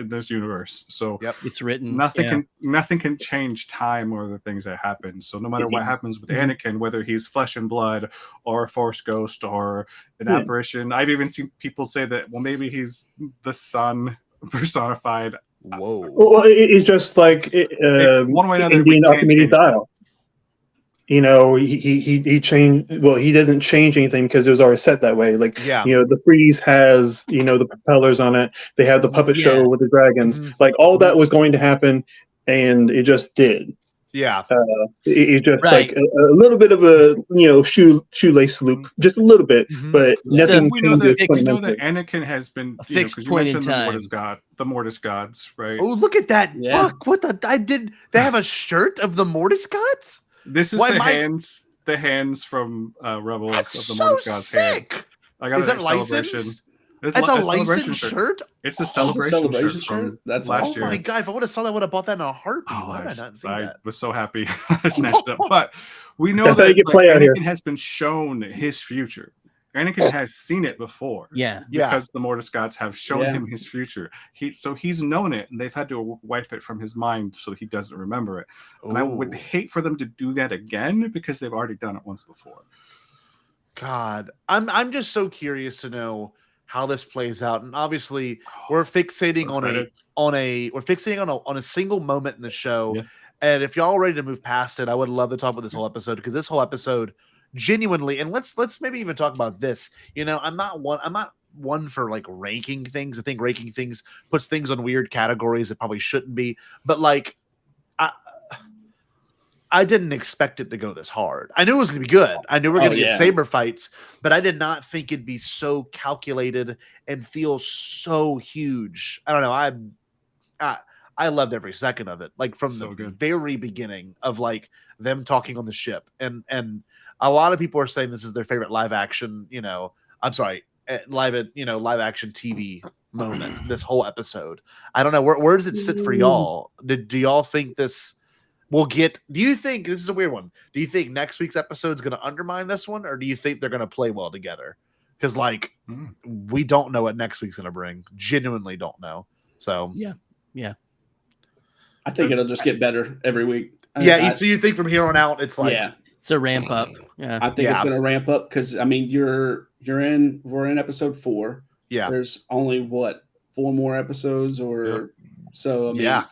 Speaker 11: this universe. So
Speaker 9: it's written.
Speaker 11: Nothing can change time or the things that happen. So no matter what happens with Anakin, whether he's flesh and blood or a Force ghost or an apparition, I've even seen people say that maybe he's the sun personified.
Speaker 8: Whoa!
Speaker 4: Well, it's just like
Speaker 11: one way or another.
Speaker 4: Indian Archimedes dial. He changed. Well, he doesn't change anything because it was already set that way. Like, the frieze has, the propellers on it. They have the puppet show with the dragons. Like, all that was going to happen, and it just did.
Speaker 8: Yeah.
Speaker 4: It just like a little bit of a, shoelace loop, just a little bit, but nothing changes.
Speaker 11: We know that Anakin has been
Speaker 9: a fixed point in time.
Speaker 11: The Mortis gods, right?
Speaker 8: Oh, look at that book! What they have a shirt of the Mortis gods?
Speaker 11: This is the hands from Rebels of the Mortis Gods.
Speaker 8: Sick.
Speaker 11: Hand. I got
Speaker 8: is that licensed? That's a licensed shirt?
Speaker 11: It's a celebration shirt from
Speaker 10: That's
Speaker 11: last year.
Speaker 8: Oh my god! If I would have saw that, I would have bought that in a heartbeat.
Speaker 11: Oh,
Speaker 8: Why did I not see
Speaker 11: I
Speaker 8: that?
Speaker 11: was so happy I snatched it up. But we know that
Speaker 4: Anakin
Speaker 11: has been shown his future. Anakin has seen it before.
Speaker 9: Yeah.
Speaker 11: Because the Mordecats have shown him his future. He's known it, and they've had to wipe it from his mind so he doesn't remember it. And I would hate for them to do that again because they've already done it once before.
Speaker 8: God, I'm just so curious to know how this plays out. And obviously, we're fixating on a single moment in the show.
Speaker 11: Yeah.
Speaker 8: And if y'all are ready to move past it, I would love to talk about this whole episode, because this whole episode genuinely, and let's maybe even talk about this. You know, I'm not one for like ranking things. I think ranking things puts things on weird categories that probably shouldn't be. But like, I didn't expect it to go this hard. I knew it was going to be good. I knew we were going to get saber fights, but I did not think it'd be so calculated and feel so huge. I don't know. I loved every second of it. Like from the very beginning of like them talking on the ship, and a lot of people are saying this is their favorite live action, live action TV moment, this whole episode. I don't know. Where does it sit for y'all? Do y'all think this will get, do you think, this is a weird one, do you think next week's episode is going to undermine this one, or do you think they're going to play well together? Because like, we don't know what next week's going to bring. Genuinely don't know. So
Speaker 9: yeah.
Speaker 10: I think it'll just get better every week.
Speaker 8: So you think from here on out, it's like,
Speaker 9: it's a ramp up. Yeah,
Speaker 10: I think it's going to ramp up because I mean, we're in episode 4.
Speaker 8: Yeah,
Speaker 10: there's only 4 more episodes, or so. I mean,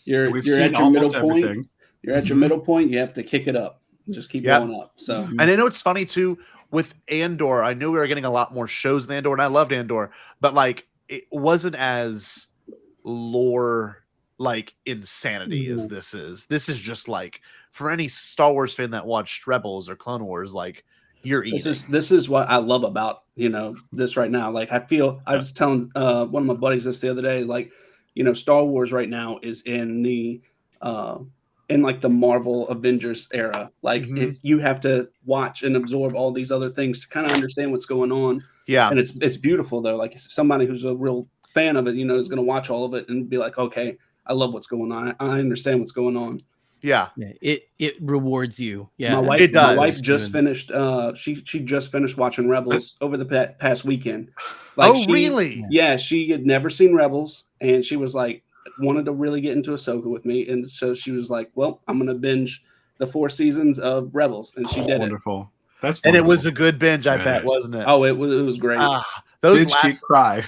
Speaker 10: you're at your middle point. You're at your middle point. You have to kick it up. Just keep going up. So,
Speaker 8: and I know it's funny too with Andor. I knew we were getting a lot more shows than Andor, and I loved Andor, but like it wasn't as lore like insanity as this is. This is just like, for any Star Wars fan that watched Rebels or Clone Wars, like you're eating.
Speaker 10: This is what I love about this right now. Like I was telling one of my buddies this the other day. Like Star Wars right now is in the like the Marvel Avengers era. Like if you have to watch and absorb all these other things to kind of understand what's going on. Yeah, and it's beautiful though. Like somebody who's a real fan of it, is going to watch all of it and be like, okay, I love what's going on. I understand what's going on.
Speaker 8: Yeah.
Speaker 9: It rewards you. Yeah,
Speaker 10: my wife just finished. She just finished watching Rebels over the past weekend. Like
Speaker 8: really?
Speaker 10: Yeah, she had never seen Rebels, and she was like, wanted to really get into Ahsoka with me, and so she was like, "Well, I'm gonna binge the 4 seasons of Rebels," and she did
Speaker 11: wonderful.
Speaker 8: And it was a good binge, I bet, wasn't it?
Speaker 10: Oh, it was great.
Speaker 11: Did she cry?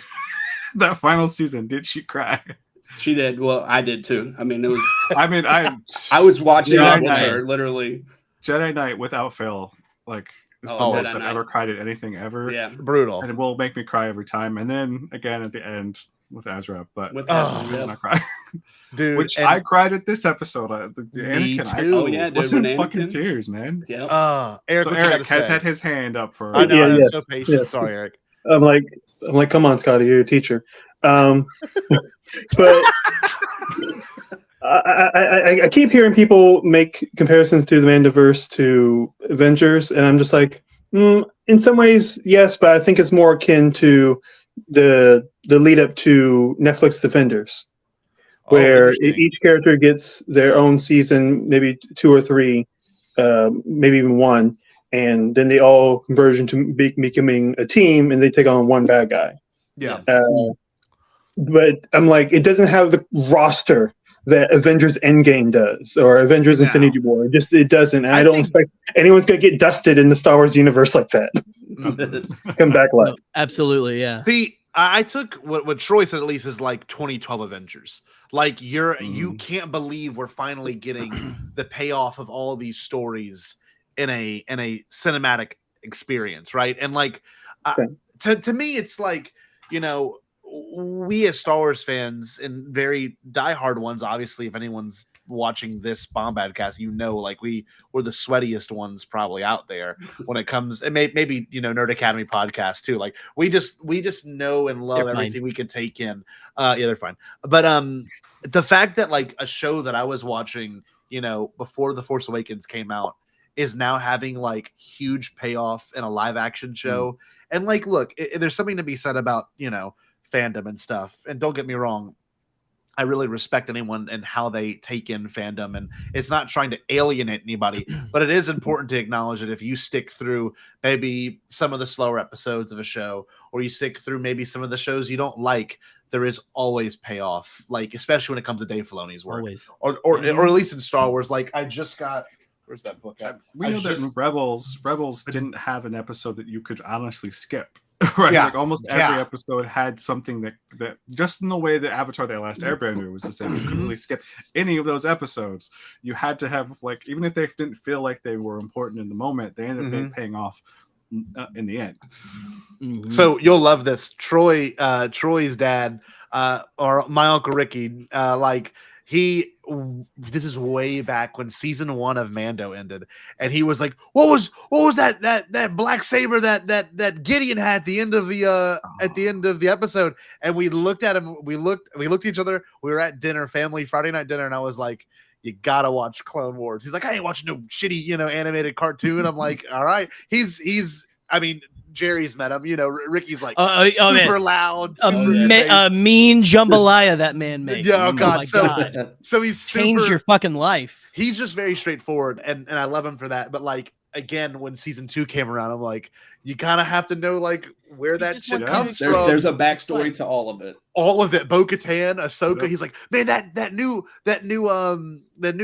Speaker 11: That final season, did she cry?
Speaker 10: She did. Well, I did too. I mean, it was.
Speaker 11: I
Speaker 10: was watching it with her, literally.
Speaker 11: Jedi Knight without fail. Like it's the most I've ever cried at anything ever.
Speaker 10: Yeah,
Speaker 8: brutal.
Speaker 11: And it will make me cry every time. And then again at the end with Ezra, but
Speaker 10: with Ezra,
Speaker 11: not cry.
Speaker 8: Dude,
Speaker 11: which I cried at this episode. The Anakin,
Speaker 10: dude,
Speaker 11: was in fucking tears, man.
Speaker 10: Yeah.
Speaker 8: Eric,
Speaker 11: so Eric has had his hand up for.
Speaker 8: I know. I'm so patient. Yeah. Sorry, Eric.
Speaker 4: I'm like, come on, Scotty, you're a teacher. But I keep hearing people make comparisons to the Mandiverse to Avengers, and I'm just like, in some ways, yes, but I think it's more akin to the lead up to Netflix Defenders, where each character gets their own season, maybe 2 or 3, maybe even 1, and then they all converge into becoming a team, and they take on one bad guy.
Speaker 8: Yeah.
Speaker 4: But I'm like, it doesn't have the roster that Avengers Endgame does, or Avengers Infinity War. It doesn't. And I don't expect anyone's going to get dusted in the Star Wars universe like that. Come back live.
Speaker 9: No, absolutely, yeah.
Speaker 8: See, I took what Troy said, at least, is like 2012 Avengers. Like you can't believe we're finally getting the payoff of all of these stories in a cinematic experience, right? And like to me, it's like, we as Star Wars fans, and very diehard ones, obviously, if anyone's watching this Bombadcast, like we're the sweatiest ones probably out there when it comes, and maybe Nerd Academy podcast too. Like we just know and love everything we can take in. Yeah, they're fine. But the fact that like a show that I was watching, before The Force Awakens came out, is now having like huge payoff in a live action show, and like, look, there's something to be said about fandom and stuff. And don't get me wrong, I really respect anyone and how they take in fandom, and it's not trying to alienate anybody, but it is important to acknowledge that if you stick through maybe some of the slower episodes of a show, or you stick through maybe some of the shows you don't like, there is always payoff. Like, especially when it comes to Dave Filoni's work, or at least in Star Wars. Like, I just got, where's that book at?
Speaker 11: We know that in Rebels didn't have an episode that you could honestly skip. Right, like almost every episode had something that just in the way that Avatar: The Last Airbender was the same. You couldn't really skip any of those episodes. You had to have, like, even if they didn't feel like they were important in the moment, they ended up paying off in the end.
Speaker 8: So you'll love this. Troy's dad, or my Uncle Ricky, this is way back when season 1 of Mando ended, and he was like, what was that black saber that Gideon had at the end of the episode? And we looked at him, we looked at each other, we were at dinner, family Friday night dinner, and I was like, you gotta watch Clone Wars. He's like, I ain't watching no shitty, animated cartoon. I'm like, all right. I mean, Jerry's met him. Ricky's like super loud,
Speaker 9: a mean jambalaya that man makes.
Speaker 8: Yeah, oh god. So he's
Speaker 9: changed your fucking life.
Speaker 8: He's just very straightforward, and I love him for that. But like, again, when season 2 came around, I'm like, you kind of have to know like where that shit comes from.
Speaker 10: There's a backstory to all of it.
Speaker 8: All of it. Bo-Katan, Ahsoka. He's like, man, that new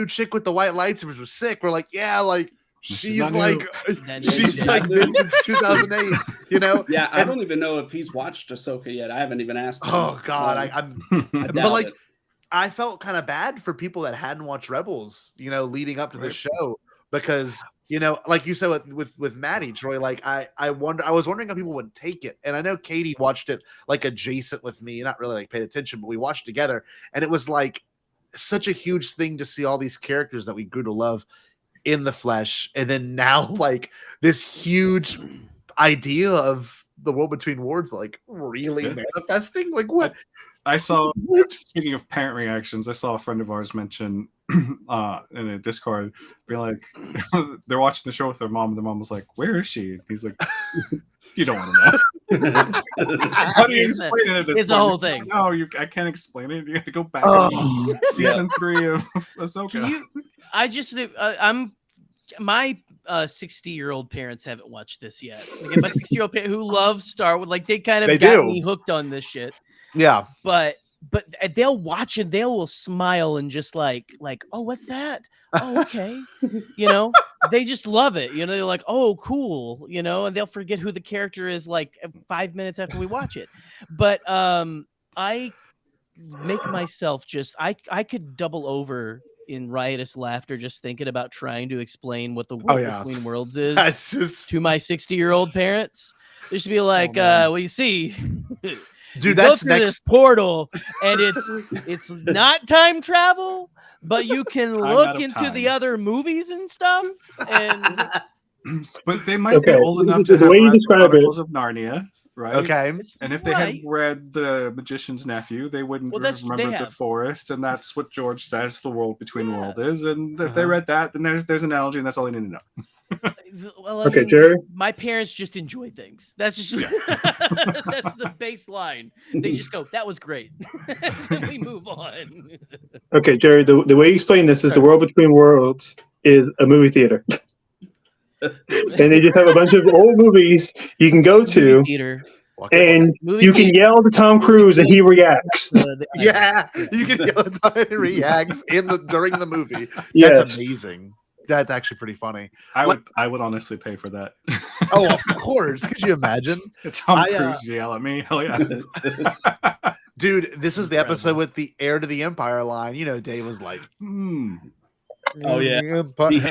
Speaker 8: chick with the white lightsabers was sick. We're like, yeah, like. She's like been since 2008,
Speaker 10: Yeah, I don't even know if he's watched Ahsoka yet. I haven't even asked him.
Speaker 8: Oh God, but like, I felt kind of bad for people that hadn't watched Rebels, leading up to the show, because like you said with Maddie, Troy, like I was wondering how people would take it, and I know Katie watched it like adjacent with me, not really like paid attention, but we watched together, and it was like such a huge thing to see all these characters that we grew to love in the flesh, and then now like this huge idea of the world between worlds like really manifesting. Like, what
Speaker 11: I saw, speaking of parent reactions, I saw a friend of ours mention in a Discord, being like, they're watching the show with their mom, and the mom was like, where is she? And he's like, you don't want to know. How do you explain it?
Speaker 9: It's a whole thing.
Speaker 11: No, I can't explain it. You got to go back to season 3 of Ahsoka.
Speaker 9: My 60-year-old parents haven't watched this yet. Like, my 60-year-old parents who love Star Wars, like they kind of got me hooked on this shit.
Speaker 8: Yeah,
Speaker 9: but they'll watch it. They will smile and just like, oh, what's that? Oh, okay. They just love it. They're like, oh, cool. And they'll forget who the character is like 5 minutes after we watch it. But I make myself I could double over in riotous laughter just thinking about trying to explain what the world between worlds is to my 60-year-old parents. They should be like, well, you see,
Speaker 8: dude, that's
Speaker 9: this portal, and it's not time travel, but you can look into the other movies and stuff. And
Speaker 11: but they might be old enough to have read the Chronicles of Narnia. Right.
Speaker 8: Okay.
Speaker 11: And if they had read The Magician's Nephew, they wouldn't remember the forest, and that's what George says the world between world is. And if they read that, then there's an analogy, and that's all you need to know.
Speaker 9: Well, Jerry. My parents just enjoy things. That's just that's the baseline. They just go, "That was great." And we move on.
Speaker 4: Okay, Jerry. The way you explain this is the world between worlds is a movie theater. And they just have a bunch of old movies you can go to, and you can yell to Tom Cruise and he reacts.
Speaker 8: Yeah, you can yell at Tom and he reacts during the movie. That's amazing. That's actually pretty funny.
Speaker 11: I would honestly pay for that.
Speaker 8: Oh, of course. Could you imagine?
Speaker 11: Tom Cruise yell at me? Hell yeah.
Speaker 8: Dude, this is the episode with the heir to the Empire line. Dave was like,
Speaker 10: Oh yeah,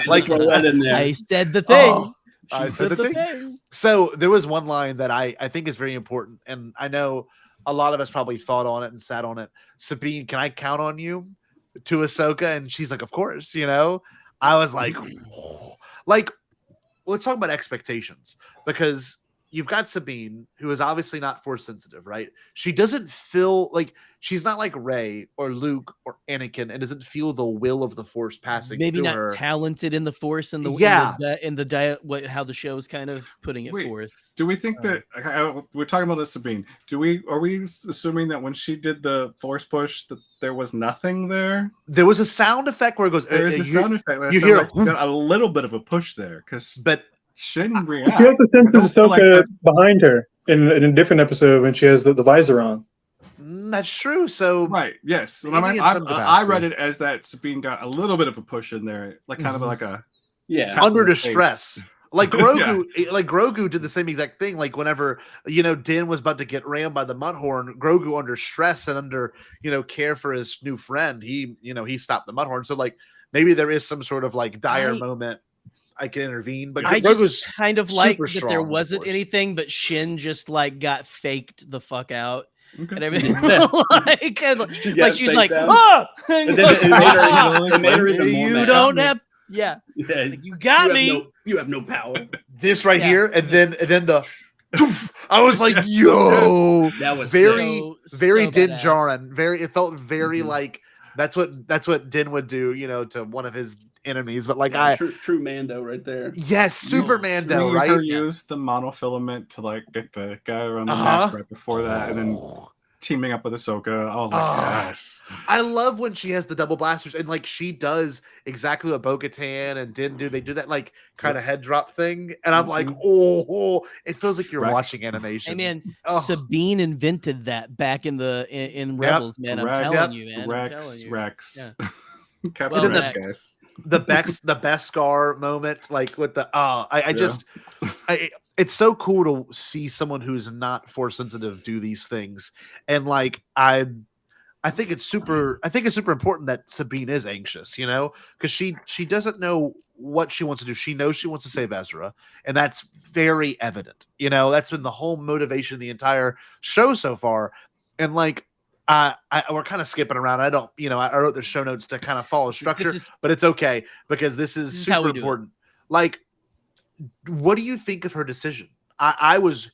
Speaker 8: like
Speaker 10: throw that in there.
Speaker 9: I said the thing.
Speaker 8: Oh, I said the thing. So there was one line that I think is very important, and I know a lot of us probably thought on it and sat on it. Sabine, can I count on you to Ahsoka? And she's like, of course. I was like, like, let's talk about expectations, because you've got Sabine, who is obviously not force sensitive, right? She doesn't feel like she's not like Rey or Luke or Anakin, and doesn't feel the will of the force passing
Speaker 9: Maybe
Speaker 8: through
Speaker 9: not
Speaker 8: her.
Speaker 9: talented in the force and how the show is kind of putting it forth.
Speaker 11: Do we think that we're talking about Sabine? Are we assuming that when she did the force push that there was nothing there?
Speaker 8: There was a sound effect where it goes.
Speaker 11: There is a sound effect.
Speaker 8: You hear
Speaker 11: got a little bit of a push there
Speaker 8: but
Speaker 11: she didn't react.
Speaker 4: She also senses Ahsoka behind her in a different episode when she has the visor on.
Speaker 8: That's true. So
Speaker 11: yes.
Speaker 8: maybe
Speaker 11: I read it as that Sabine got a little bit of a push in there, like kind of like a
Speaker 8: under distress. Like Grogu, like Grogu did the same exact thing. Like whenever Din was about to get rammed by the Mudhorn, Grogu under stress and under care for his new friend, he stopped the Mudhorn. So like maybe there is some sort of like dire moment I can intervene. But
Speaker 9: I
Speaker 8: Grogu's
Speaker 9: just kind of like that there wasn't
Speaker 8: of course.
Speaker 9: anything, but Shin just like got faked the fuck out.
Speaker 11: Okay.
Speaker 9: And everything she's like,
Speaker 10: oh! And then it made her even more
Speaker 9: you
Speaker 10: mad.
Speaker 9: don't have. Yeah, like, you got me.
Speaker 10: You have no power.
Speaker 8: This right here, and then the. I was like, yo,
Speaker 10: that was
Speaker 8: very
Speaker 9: so
Speaker 8: Din
Speaker 9: badass.
Speaker 8: Djarin. It felt very like that's what Din would do, to one of his enemies. But like
Speaker 10: true Mando right there.
Speaker 8: Yes, Super Mando, right?
Speaker 11: Her use the monofilament to like get the guy around the neck right before that, and then teaming up with Ahsoka. I was like, yes.
Speaker 8: I love when she has the double blasters, and like she does exactly what Bo-Katan and Din do. They do that like kind of head drop thing, and I'm like, oh, it feels like you're watching animation.
Speaker 9: Hey man, Sabine invented that back in Rebels, man. I'm telling you, man.
Speaker 11: Rex.
Speaker 9: Yeah.
Speaker 11: Captain
Speaker 9: Rex.
Speaker 8: The Beskar moment, like with the it's so cool to see someone who's not force sensitive do these things, and like I think it's super important that Sabine is anxious, because she doesn't know what she wants to do. She knows she wants to save Ezra, and that's very evident. That's been the whole motivation of the entire show so far, and like. We're kind of skipping around. I wrote the show notes to kind of follow structure, but it's okay because this is super important. Like, what do you think of her decision? I was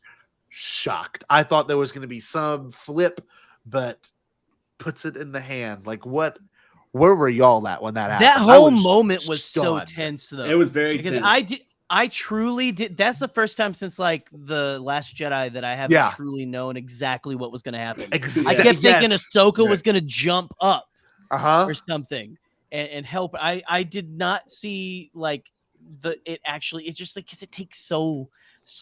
Speaker 8: shocked. I thought there was going to be some flip, but puts it in the hand. Like, where were y'all at when that happened?
Speaker 9: That whole moment was so tense, though.
Speaker 10: It was very
Speaker 9: because
Speaker 10: tense.
Speaker 9: I truly did. That's the first time since like the Last Jedi that I haven't truly known exactly what was going to happen. I kept thinking Ahsoka was going to jump up or something and help. I did not see like it's just like because it takes so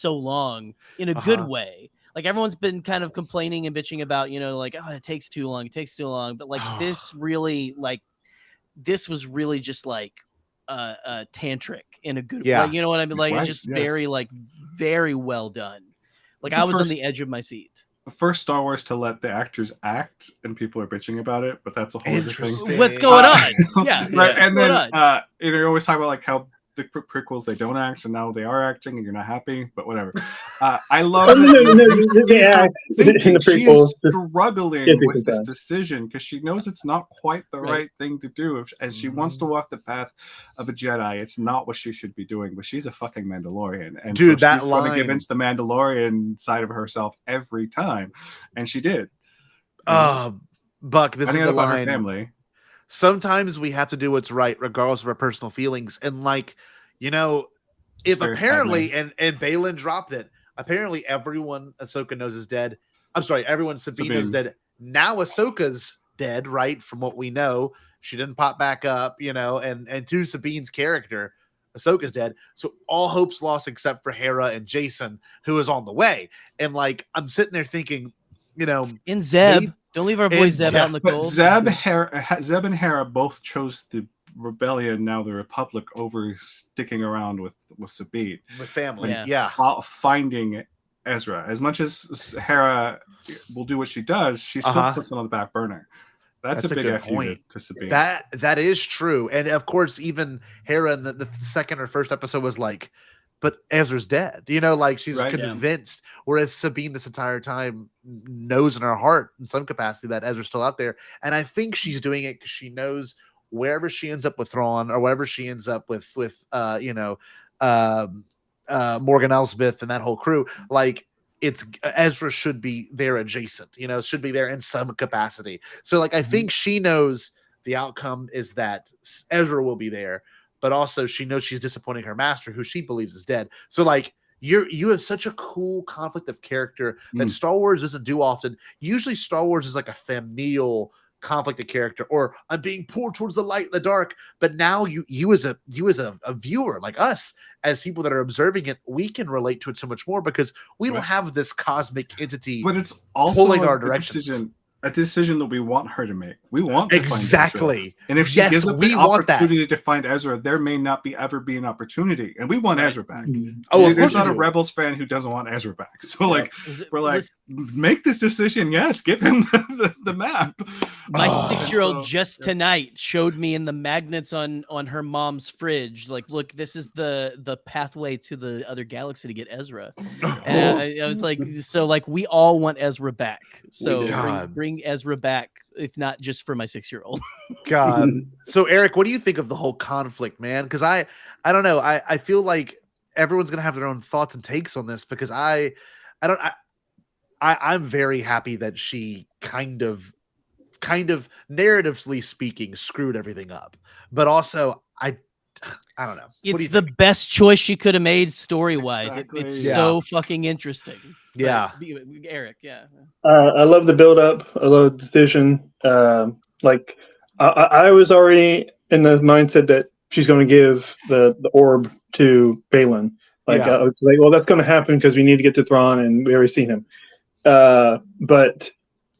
Speaker 9: long in a good way. Like everyone's been kind of complaining and bitching about like it takes too long, but like this was really just like tantric in a good way. You know what I mean? Like it's just very very well done. Like I was on the edge of my seat.
Speaker 11: First Star Wars to let the actors act, and people are bitching about it, but that's a whole other thing.
Speaker 9: What's going on? Yeah,
Speaker 11: right. And then you always talk about like how the prequels they don't act, and now they are acting, and you're not happy. But whatever. I love that
Speaker 4: they act in the prequels.
Speaker 11: She is struggling with this decision because she knows it's not quite the right thing to do. As she wants to walk the path of a Jedi, it's not what she should be doing. But she's a fucking Mandalorian, and
Speaker 8: dude,
Speaker 11: so she's going to give into the Mandalorian side of herself every time, and she did.
Speaker 8: Buck, this is the line.
Speaker 11: Family.
Speaker 8: Sometimes we have to do what's right, regardless of our personal feelings. And like, if apparently, and Balin dropped it, apparently everyone Ahsoka knows is dead. I'm sorry, everyone Sabine is dead. Now Ahsoka's dead, right? From what we know, she didn't pop back up, and to Sabine's character, Ahsoka's dead. So all hope's lost except for Hera and Jason, who is on the way. And like, I'm sitting there thinking,
Speaker 9: in Zeb. Don't leave our boy Zeb out in the cold.
Speaker 11: Zeb and Hera both chose the rebellion, now the Republic, over sticking around with Sabine.
Speaker 8: With family,
Speaker 11: finding Ezra. As much as Hera will do what she does, she still puts it on the back burner. That's a big
Speaker 8: good point
Speaker 11: to Sabine.
Speaker 8: That is true. And of course, even Hera in the second or first episode was like, but Ezra's dead, like she's convinced. Whereas Sabine this entire time knows in her heart in some capacity that Ezra's still out there. And I think she's doing it because she knows wherever she ends up with Thrawn or wherever she ends up with Morgan Elsbeth and that whole crew, like it's Ezra should be there adjacent, should be there in some capacity. So like I think she knows the outcome is that Ezra will be there, but also she knows she's disappointing her master, who she believes is dead. So like you have such a cool conflict of character that Star Wars doesn't do often. Usually Star Wars is like a familial conflict of character, or I'm being pulled towards the light in the dark. But now you as a viewer, like us as people that are observing it, we can relate to it so much more because we don't have this cosmic entity,
Speaker 11: but it's also
Speaker 8: pulling our directions.
Speaker 11: A decision that we want her to make. We want to
Speaker 8: exactly.
Speaker 11: Find Ezra. And if she gives up the opportunity to find Ezra, there may not ever be an opportunity. And we want Ezra back.
Speaker 8: Oh,
Speaker 11: there's not a Rebels fan who doesn't want Ezra back. So we're like, make this decision. Yes, give him the map.
Speaker 9: My 6-year-old just tonight showed me in the magnets on her mom's fridge, like, look, this is the pathway to the other galaxy to get Ezra. And I was like, so like we all want Ezra back. So bring Ezra back, if not just for my 6-year-old.
Speaker 8: God. So Eric, what do you think of the whole conflict, man? Because I don't know. I feel like everyone's gonna have their own thoughts and takes on this because I'm very happy that she kind of narratively speaking screwed everything up, but also I don't know.
Speaker 9: It's the best choice she could have made story-wise. Exactly. It's so fucking interesting.
Speaker 8: Yeah.
Speaker 9: Eric, yeah.
Speaker 4: I love the build-up. I love the decision. Like, I was already in the mindset that she's going to give the orb to Balin. Like, I was like, well, that's going to happen because we need to get to Thrawn, and we already seen him. But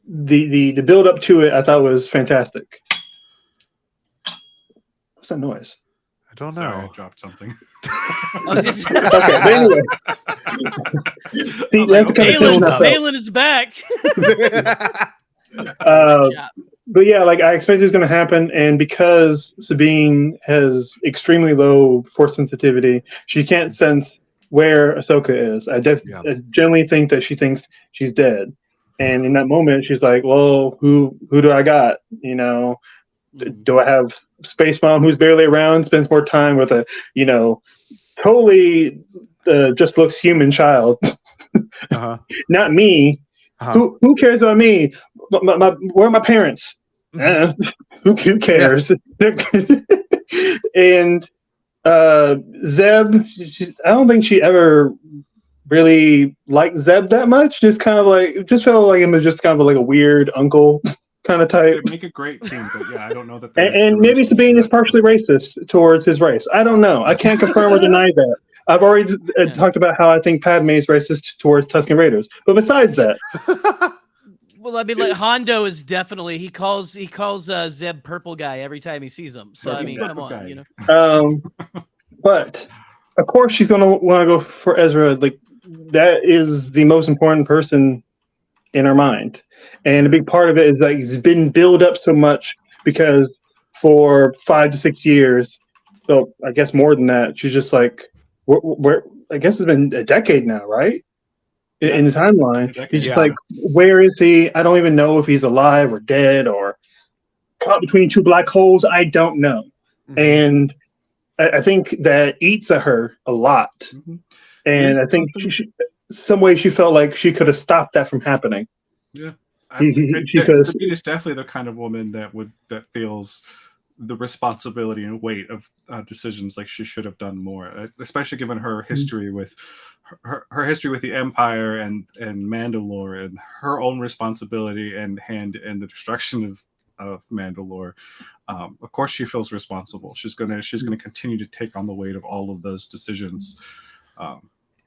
Speaker 4: the build-up to it, I thought was fantastic. What's that noise?
Speaker 8: I don't know.
Speaker 11: Sorry, I dropped something.
Speaker 4: Okay, but anyway. See, that's
Speaker 9: Balin is back.
Speaker 4: But yeah, like I expected it was going to happen, and because Sabine has extremely low force sensitivity, she can't sense where Ahsoka is. I generally think that she thinks she's dead, and in that moment, she's like, "Well, who do I got? Do I have Space Mom who's barely around, spends more time with a totally just looks human child? Not me. Who cares about me? Where are my parents? Who cares?" And Zeb, I don't think she ever really liked Zeb that much. Just felt like him as just kind of like a weird uncle kind of type.
Speaker 11: Make a great team, but yeah, I don't know that.
Speaker 4: And maybe Sabine is partially racist towards his race. I don't know. I can't confirm or deny that. I've already talked about how I think Padme is racist towards Tusken Raiders. But besides that,
Speaker 9: well, I mean, like Hondo is definitely he calls Zeb purple guy every time he sees him. So I mean, come on,
Speaker 4: But of course, she's gonna want to go for Ezra. Like that is the most important person in her mind, and a big part of it is that he's been built up so much because for 5 to 6 years, so I guess more than that, she's just like, where I guess it's been a decade now, right? In the timeline, he's just like, where is he? I don't even know if he's alive or dead or caught between two black holes. I don't know, and I think that eats at her a lot, and I think some way she felt like she could have stopped that from happening.
Speaker 11: Yeah,
Speaker 4: Sabine
Speaker 11: is definitely the kind of woman that feels the responsibility and weight of decisions like she should have done more, especially given her history with her history with the Empire and Mandalore and her own responsibility and hand in the destruction of Mandalore. Of course, she feels responsible. She's gonna continue to take on the weight of all of those decisions.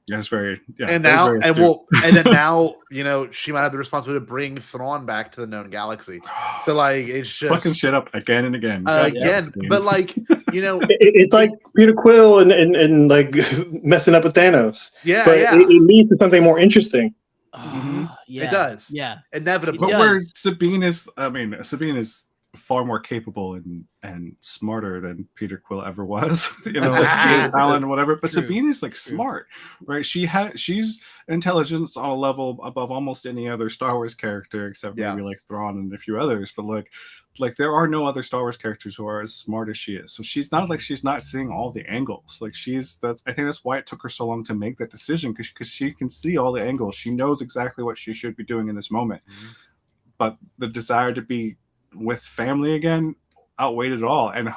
Speaker 11: That's very
Speaker 8: and then now she might have the responsibility to bring Thrawn back to the known galaxy. So like it's just
Speaker 11: fucking shit up again and again.
Speaker 8: But like
Speaker 4: it's like Peter Quill and like messing up with Thanos. But it leads to something more interesting.
Speaker 8: It does.
Speaker 9: Yeah,
Speaker 8: inevitably.
Speaker 11: But where Sabine is far more capable and smarter than Peter Quill ever was. Alan, whatever. But Sabine is like smart, right? She's intelligence on a level above almost any other Star Wars character, except maybe like Thrawn and a few others. But like like there are no other Star Wars characters who are as smart as she is. So she's not like she's not seeing all the angles. Like I think that's why it took her so long to make that decision, because she can see all the angles. She knows exactly what she should be doing in this moment. But the desire to be with family again outweighed it all. And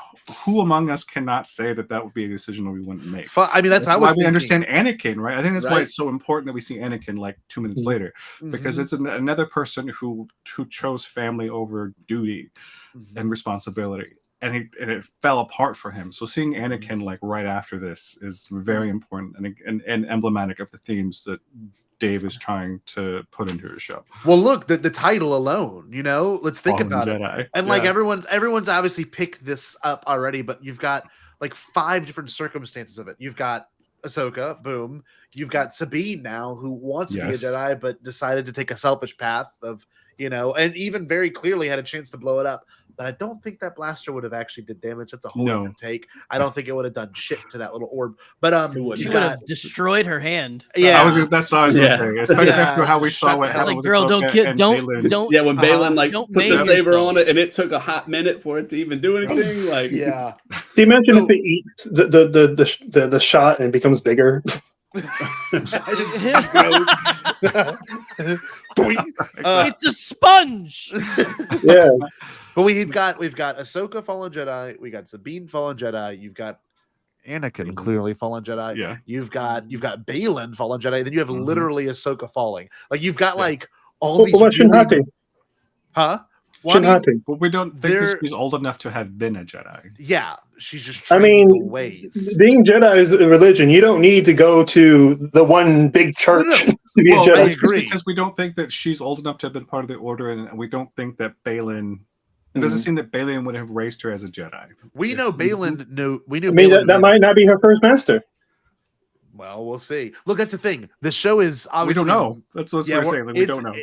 Speaker 11: who among us cannot say that would be a decision we wouldn't make?
Speaker 8: I mean, that's
Speaker 11: why we understand Anakin, right? I think that's why it's so important that we see Anakin like 2 minutes later, because it's another person who chose family over duty and responsibility, and it fell apart for him. So seeing Anakin like right after this is very important and emblematic of the themes that Dave is trying to put into his show.
Speaker 8: Well, look, the title alone, let's think
Speaker 11: Fallen
Speaker 8: about
Speaker 11: Jedi.
Speaker 8: it. And like everyone's obviously picked this up already, but you've got like 5 different circumstances of it. You've got Ahsoka, boom. You've got Sabine now, who wants to be a Jedi, but decided to take a selfish path of, and even very clearly had a chance to blow it up. But I don't think that blaster would have actually did damage. That's a whole different take. I don't think it would have done shit to that little orb. But
Speaker 9: she would have destroyed her hand.
Speaker 8: Yeah,
Speaker 11: that's what I was going to say. Especially after how we saw what happened.
Speaker 9: Like, girl, don't.
Speaker 10: Yeah, when Balin put the saber on it, and it took a hot minute for it to even do anything. Like,
Speaker 4: Do you imagine if it eats the shot and it becomes bigger?
Speaker 9: It's a sponge.
Speaker 4: Yeah.
Speaker 8: But we've got Ahsoka Fallen Jedi, we got Sabine Fallen Jedi, you've got Anakin clearly Fallen Jedi, you've got Balin Fallen Jedi, then you have literally Ahsoka falling. Like you've got like all these
Speaker 11: But we don't think that she's old enough to have been a Jedi.
Speaker 8: Yeah, she's just training ways.
Speaker 4: Being Jedi is a religion. You don't need to go to the one big church to be a Jedi.
Speaker 11: I agree. Because we don't think that she's old enough to have been part of the Order, and we don't think that Balin. It doesn't seem that Balin would have raised her as a Jedi.
Speaker 8: We know Balin knew. We knew.
Speaker 4: I mean, that might not be her first master.
Speaker 8: Well, we'll see. Look, that's the thing. The show is obviously.
Speaker 11: We don't know. That's what we're saying. Like, we don't know.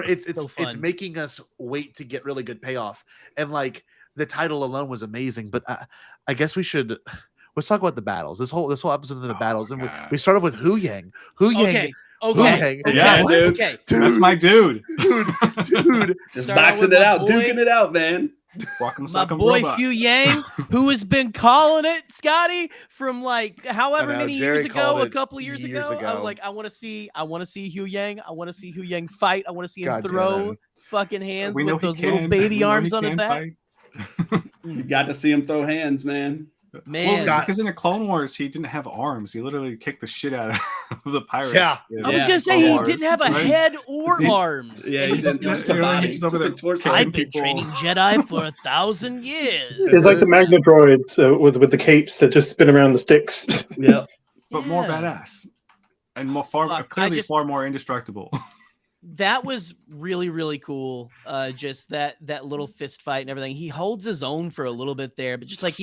Speaker 8: It's making us wait to get really good payoff, and like the title alone was amazing. But I guess let's talk about the battles. This whole episode of the battles, and we start off with Hu Yang.
Speaker 9: Okay.
Speaker 11: Yeah, dude.
Speaker 9: Okay.
Speaker 11: That's my dude.
Speaker 8: Dude.
Speaker 10: Just boxing it out, duking it out, man.
Speaker 9: My boy Hu Yang, who has been calling it, Scotty, from like however many years ago, a couple of years ago. I was like, I want to see Hu Yang. I want to see Hu Yang fight. I want to see him throw fucking hands with those little baby arms on his back.
Speaker 10: You got to see him throw hands, man.
Speaker 9: Man,
Speaker 11: because in the Clone Wars, he didn't have arms. He literally kicked the shit out of the pirates.
Speaker 8: Yeah.
Speaker 9: I was gonna say he didn't have a head or arms.
Speaker 10: Yeah, he didn't. Just a body.
Speaker 9: I've been training Jedi for 1,000 years.
Speaker 4: It's like the Magna droids with the capes that just spin around the sticks.
Speaker 10: Yeah,
Speaker 11: but more badass and far more indestructible.
Speaker 9: That was really, really cool. Just that little fist fight and everything. He holds his own for a little bit there, but just like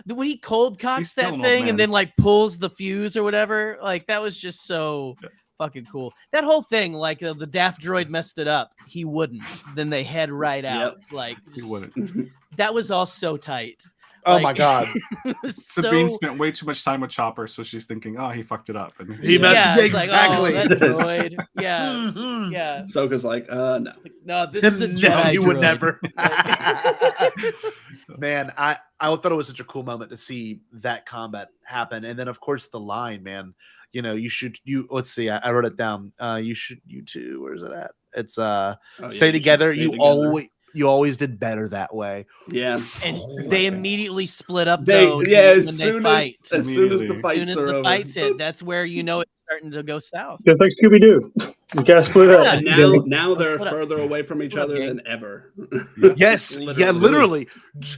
Speaker 9: when he cold cocks that thing and then like pulls the fuse or whatever, like that was just so fucking cool. That whole thing, like the Daft droid messed it up. He wouldn't. Then they head right out. Like
Speaker 11: he wouldn't.
Speaker 9: That was all so tight.
Speaker 8: Oh my god!
Speaker 11: Sabine spent way too much time with Chopper, so she's thinking, "Oh, he fucked it up." And
Speaker 8: he messed
Speaker 9: exactly. Like, oh, that droid. Yeah, yeah.
Speaker 10: Ahsoka's like, no,
Speaker 9: no, this is a Jedi.
Speaker 8: You
Speaker 9: droid.
Speaker 8: would never. Man, I thought it was such a cool moment to see that combat happen, and then of course the line, man. Let's see, I wrote it down. You two. Where's it at? It's stay together. You always did better that way.
Speaker 10: Yeah.
Speaker 9: And they immediately split up
Speaker 10: as soon as the fights
Speaker 9: hit, that's where it's starting to go south.
Speaker 4: Just like Scooby-Doo. You gotta split up.
Speaker 10: Now they're further away from each other than ever.
Speaker 8: Yes. Literally.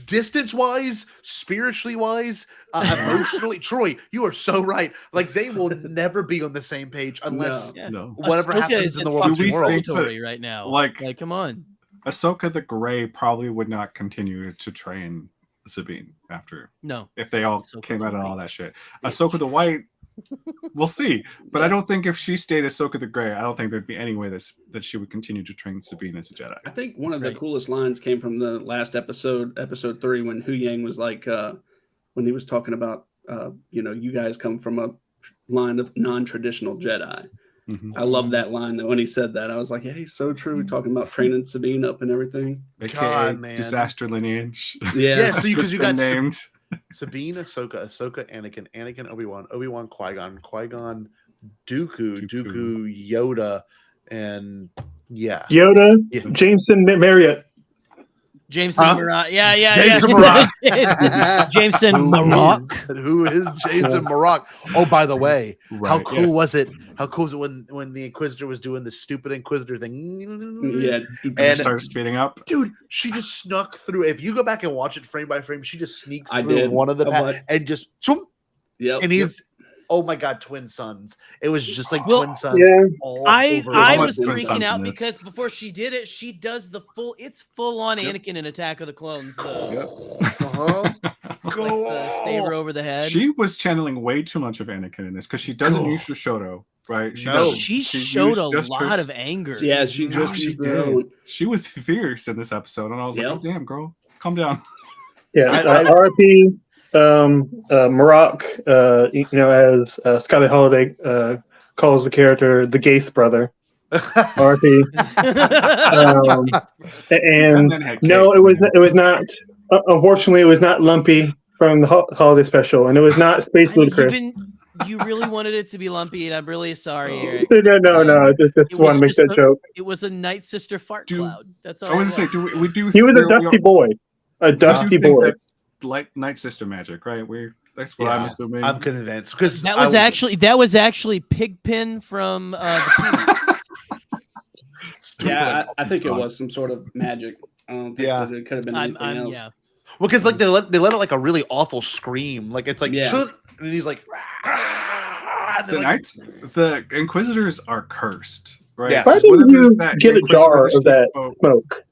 Speaker 8: Distance-wise, spiritually-wise, emotionally. Troy, you are so right. Like they will never be on the same page unless whatever
Speaker 9: Ahsoka
Speaker 8: happens in the world
Speaker 9: right now.
Speaker 11: Like
Speaker 9: come on.
Speaker 11: Ahsoka the Grey probably would not continue to train Sabine after.
Speaker 9: No.
Speaker 11: If they all came out of all that shit. Ahsoka the White, we'll see. But I don't think if she stayed Ahsoka the Grey, I don't think there'd be any way that she would continue to train Sabine as a Jedi.
Speaker 10: I think one of the coolest lines came from the last episode 3, when Hu Yang was like, when he was talking about, you guys come from a line of non-traditional Jedi. I love that line that when he said that, I was like, "Hey, so true." Talking about training Sabine up and everything.
Speaker 11: AKA disaster lineage.
Speaker 8: Yeah. So because you got
Speaker 11: named
Speaker 8: Sabine, Ahsoka, Anakin, Obi-Wan, Qui-Gon, Dooku, Yoda, and
Speaker 4: Yoda, Jameson Marriott.
Speaker 9: Jameson Maroc. Yeah.
Speaker 8: Jameson Maroc.
Speaker 9: Jameson Maroc.
Speaker 8: Who is Jameson Maroc? Oh, by the way, how
Speaker 11: Right,
Speaker 8: cool was it? How cool was it when the Inquisitor was doing the stupid Inquisitor thing?
Speaker 10: Yeah,
Speaker 11: and started speeding up.
Speaker 8: Dude, she just snuck through. If you go back and watch it frame by frame, she just sneaks
Speaker 10: I
Speaker 8: through
Speaker 10: did.
Speaker 8: one of the
Speaker 10: I'm like-
Speaker 8: and just choom,
Speaker 10: Yep.
Speaker 8: and he's oh my god, twin sons. It was just like
Speaker 9: Well,
Speaker 8: twin sons.
Speaker 4: Yeah.
Speaker 8: all
Speaker 9: I
Speaker 8: over
Speaker 9: was
Speaker 8: the
Speaker 11: Twin
Speaker 9: freaking
Speaker 11: Sons
Speaker 9: out
Speaker 11: in this.
Speaker 9: because before she did it, she does the full on Anakin in Attack of the Clones.
Speaker 8: Uh-huh.
Speaker 9: Like the saber over the head.
Speaker 11: She was channeling way too much of Anakin in this because she doesn't use Shoto, right? She
Speaker 8: No.
Speaker 11: doesn't.
Speaker 9: She
Speaker 11: She
Speaker 9: showed
Speaker 11: used
Speaker 9: a
Speaker 11: just
Speaker 9: lot
Speaker 11: her-
Speaker 9: of anger.
Speaker 10: Yeah, she
Speaker 11: No,
Speaker 10: just
Speaker 11: she
Speaker 10: used her
Speaker 11: did.
Speaker 10: own.
Speaker 11: She was fierce in this episode, and I was like,
Speaker 10: Yep.
Speaker 11: "Oh damn, girl, calm down."
Speaker 4: Yeah,
Speaker 8: I-
Speaker 4: RP, Maroc, as Scotty Holiday calls the character the Gaith brother. RP. And
Speaker 11: then had
Speaker 4: no,
Speaker 11: Kate.
Speaker 4: it was not. Unfortunately, it was not Lumpy from the holiday special, and it was not Space Ludicrous.
Speaker 9: You really wanted it to be Lumpy, and I'm really sorry, Eric.
Speaker 4: No, just
Speaker 9: It
Speaker 4: want to make
Speaker 9: was
Speaker 4: that
Speaker 9: just
Speaker 4: joke.
Speaker 9: It was a Night Sister fart cloud. That's all.
Speaker 11: I was
Speaker 9: it
Speaker 11: gonna say,
Speaker 9: was.
Speaker 11: we do.
Speaker 4: He was a
Speaker 11: there- we
Speaker 4: dusty
Speaker 11: all-
Speaker 4: boy, a
Speaker 11: we do
Speaker 4: dusty
Speaker 11: think
Speaker 4: boy.
Speaker 11: that's like Night Sister magic, right? That's what I'm assuming.
Speaker 8: I'm convinced because
Speaker 9: That was actually Pigpen from the
Speaker 10: Yeah, I think it was some sort of magic. I don't think that it could have been anything else.
Speaker 9: Yeah.
Speaker 8: Well, because like they let it like a really awful scream, like it's like
Speaker 10: Yeah.
Speaker 8: "Chut," and he's like, and
Speaker 11: The
Speaker 8: then, like,
Speaker 11: Knights, the Inquisitors are cursed, right?
Speaker 8: Yes.
Speaker 4: Why didn't
Speaker 11: Whatever
Speaker 4: you
Speaker 11: that
Speaker 4: get a
Speaker 11: Inquisitor
Speaker 4: jar of
Speaker 11: she
Speaker 4: that
Speaker 11: spoke,
Speaker 4: smoke?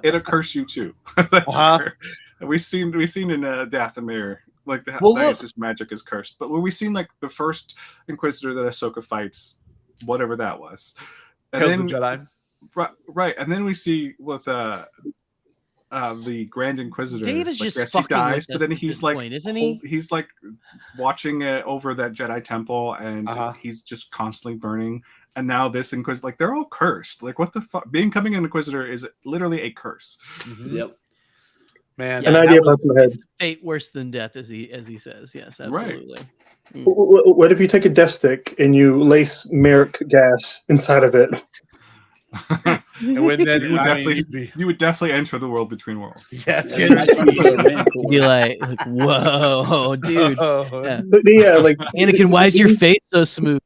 Speaker 11: it'll curse you too. That's
Speaker 8: Uh-huh.
Speaker 11: we've seen in Dathomir, like the
Speaker 8: Well, look.
Speaker 11: Dionysus magic is cursed. But when we seen like the first Inquisitor that Ahsoka fights, whatever that was, and
Speaker 8: Tales
Speaker 11: then
Speaker 8: of the Jedi.
Speaker 11: right, and then we see with the Grand Inquisitor.
Speaker 9: Dave is
Speaker 11: like,
Speaker 9: just
Speaker 11: yes, he
Speaker 9: fucking
Speaker 11: dies,
Speaker 9: with
Speaker 11: but
Speaker 9: us
Speaker 11: then
Speaker 9: at
Speaker 11: he's
Speaker 9: this
Speaker 11: like,
Speaker 9: point, isn't he?
Speaker 11: He's like watching it over that Jedi temple, and
Speaker 8: Uh-huh.
Speaker 11: he's just constantly burning. And now this Inquisitor, like they're all cursed. Like what the fuck? Becoming an Inquisitor is literally a curse.
Speaker 8: Mhm.
Speaker 10: Yep.
Speaker 8: Man,
Speaker 4: An
Speaker 8: that
Speaker 4: idea
Speaker 8: was-
Speaker 4: popped in my head.
Speaker 9: Fate worse than death, as he says. Yes, absolutely.
Speaker 4: What if you take a death stick and you lace Merrick gas inside of it?
Speaker 8: and when then
Speaker 11: You would definitely enter the world between worlds.
Speaker 8: yeah, it's
Speaker 10: And that's when you go Rancor.
Speaker 9: Be like, whoa, dude. Yeah.
Speaker 4: But yeah, like
Speaker 9: Anakin, why is your face so smooth?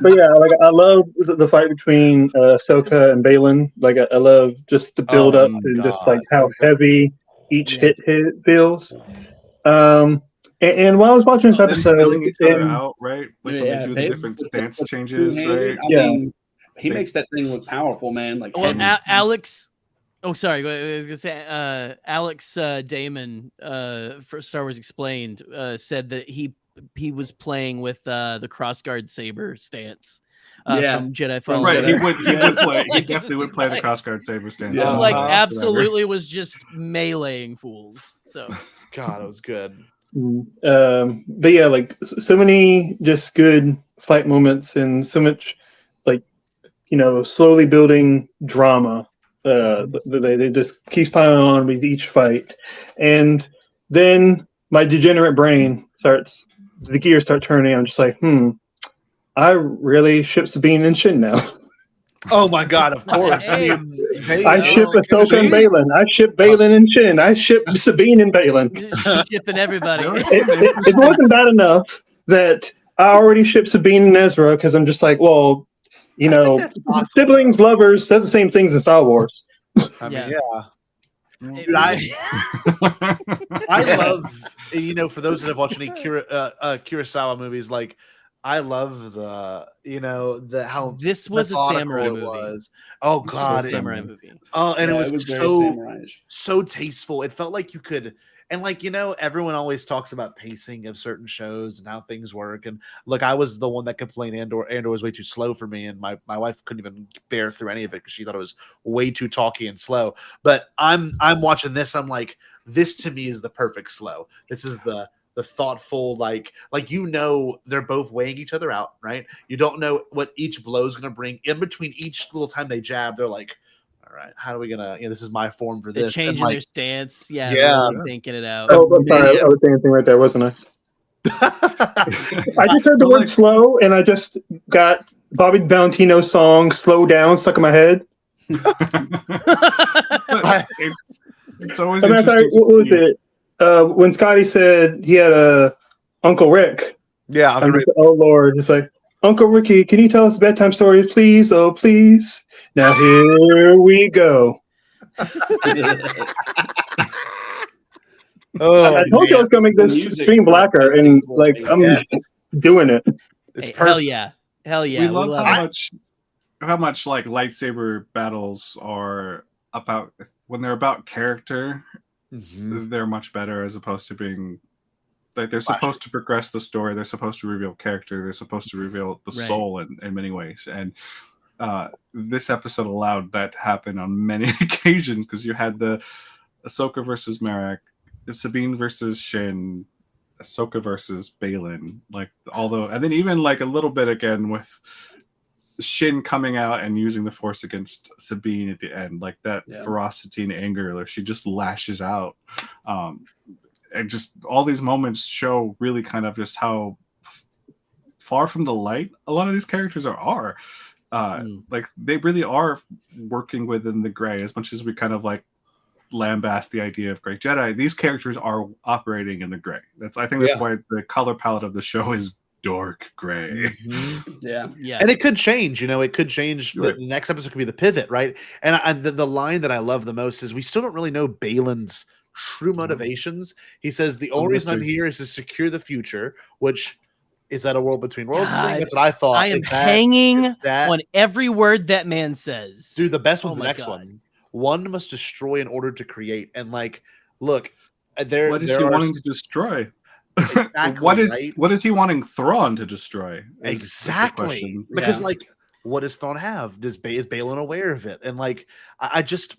Speaker 4: But yeah, like I love the fight between Ahsoka and Balin. Like I love just the build up and just like how heavy each hit feels. And while I was watching this
Speaker 11: Them
Speaker 4: episode,
Speaker 11: filling each other
Speaker 4: and-
Speaker 11: out, right? Like when they do the different stance changes,
Speaker 10: two-handed,
Speaker 11: right?
Speaker 10: I
Speaker 4: Yeah.
Speaker 10: mean, he makes that thing look powerful, man. Like
Speaker 9: Well,
Speaker 10: heavy.
Speaker 9: Alex. Oh, sorry. I was gonna say Alex Damon for Star Wars Explained said that he was playing with the crossguard saber stance. From Jedi Fallen
Speaker 11: Right, he
Speaker 9: Order.
Speaker 11: would play. He definitely would play the crossguard saber stance.
Speaker 9: So, like,
Speaker 11: Whatever.
Speaker 9: absolutely was just meleeing fools. So,
Speaker 8: God, it was good.
Speaker 4: But yeah, like so many just good fight moments and so much like slowly building drama. They just keeps piling on with each fight, and then my degenerate brain the gears start turning. I'm just like, I really ship Sabine and Shin now.
Speaker 8: Oh my God! Of course.
Speaker 9: Hey.
Speaker 8: I mean,
Speaker 4: I ship Ahsoka and Balin. I ship Balin and Shin. I ship Sabine and Balin.
Speaker 9: shipping everybody.
Speaker 4: It wasn't bad enough that I already shipped Sabine and Ezra because I'm just like, well, siblings, lovers, says the same things in Star Wars.
Speaker 8: I mean,
Speaker 9: Yeah.
Speaker 8: Dude, I love, for those that have watched any Kurosawa movies, like I love how
Speaker 9: This was a
Speaker 8: methodical
Speaker 9: samurai
Speaker 8: it
Speaker 9: movie.
Speaker 8: was. Oh
Speaker 9: This was
Speaker 8: God,
Speaker 9: a samurai movie.
Speaker 8: Oh, and
Speaker 10: Yeah,
Speaker 8: it was
Speaker 10: very
Speaker 8: so
Speaker 10: samurai-ish.
Speaker 8: so tasteful. It felt like you could, and like everyone always talks about pacing of certain shows and how things work. And look, I was the one that complained Andor was way too slow for me, and my wife couldn't even bear through any of it because she thought it was way too talky and slow. But I'm watching this. I'm like, this to me is the perfect slow. This is the the thoughtful, like they're both weighing each other out, right? You don't know what each blow is going to bring. In between each little time they jab, they're like, all right, how are we gonna? This is my form for
Speaker 9: They're
Speaker 8: this.
Speaker 9: changing their stance. Yeah,
Speaker 8: yeah,
Speaker 9: really thinking it out.
Speaker 4: Oh, I'm sorry. I was saying anything right there, wasn't I? I just heard the word slow, and I just got Bobby Valentino's song "Slow Down" stuck in my head.
Speaker 11: It's always
Speaker 4: What was it? When Scotty said he had a Uncle Rick.
Speaker 8: Yeah,
Speaker 4: I'm just, oh Lord, it's like Uncle Ricky, can you tell us bedtime stories, please? Oh, please. Now here we go.
Speaker 8: Oh,
Speaker 4: I told you I was gonna make this stream blacker, and like I'm doing it.
Speaker 9: Hey, hell yeah, hell yeah.
Speaker 11: We love how much like lightsaber battles are about when they're about character. They're much better as opposed to being like they're supposed to progress the story. They're supposed to reveal character. They're supposed to reveal the soul in many ways. And this episode allowed that to happen on many occasions because you had the Ahsoka versus Merrick, Sabine versus Shin, Ahsoka versus Baylan, and then even like a little bit again with Shin coming out and using the Force against Sabine at the end, like that ferocity and anger, where she just lashes out. And just all these moments show really kind of just how far from the light a lot of these characters are. Like they really are working within the gray as much as we kind of like lambast the idea of Grey Jedi. These characters are operating in the gray. I think that's why the color palette of the show is dark gray.
Speaker 10: Yeah.
Speaker 8: And it could change, it could change. The next episode could be the pivot, right? And the line that I love the most is we still don't really know Baylan's true motivations. He says the only reason I'm here is to secure the future, which is that a world between worlds thing? That's what I thought.
Speaker 9: I am hanging on every word that man says.
Speaker 8: Dude, the best one's the next one. One must destroy in order to create. And like, look,
Speaker 11: what is he wanting to destroy?
Speaker 8: Exactly,
Speaker 11: what is he wanting Thrawn to destroy?
Speaker 8: Exactly. Because like, what does Thrawn have? Is Baylan aware of it? And like, I just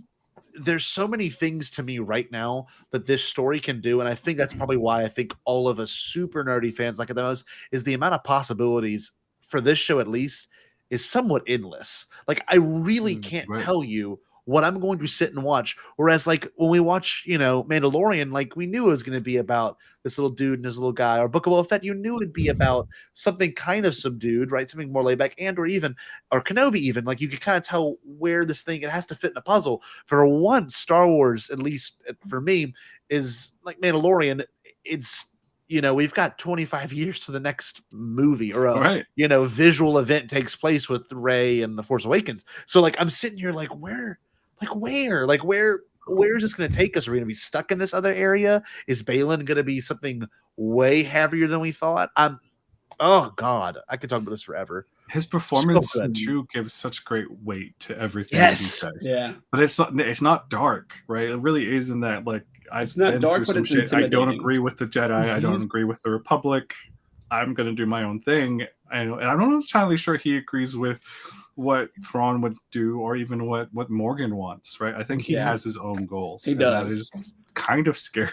Speaker 8: there's so many things to me right now that this story can do, and I think that's probably why I think all of us super nerdy fans like it the most is the amount of possibilities for this show at least is somewhat endless. Like I really can't tell you what I'm going to sit and watch. Whereas like when we watch, Mandalorian, like we knew it was going to be about this little dude and his little guy, or Book of Boba Fett, you knew it'd be about something kind of subdued, right? Something more laid back, or Kenobi even. Like you could kind of tell where this thing, it has to fit in a puzzle. For once, Star Wars, at least for me, is like Mandalorian. It's, we've got 25 years to the next movie or a visual event takes place with Rey and The Force Awakens. So like I'm sitting here like where is this going to take us? Are we going to be stuck in this other area? Is Baylan going to be something way heavier than we thought? Oh God, I could talk about this forever.
Speaker 11: His performance too gives such great weight to everything that he says.
Speaker 10: Yeah,
Speaker 11: but it's not dark, right? It really is in that like
Speaker 10: it's not dark, but it's intimidating.
Speaker 11: I don't agree with the Jedi. I don't agree with the Republic. I'm going to do my own thing, and I'm not entirely sure he agrees with what Thrawn would do, or even what Morgan wants, right? I think he has his own goals.
Speaker 10: He does.
Speaker 11: That is kind of scary,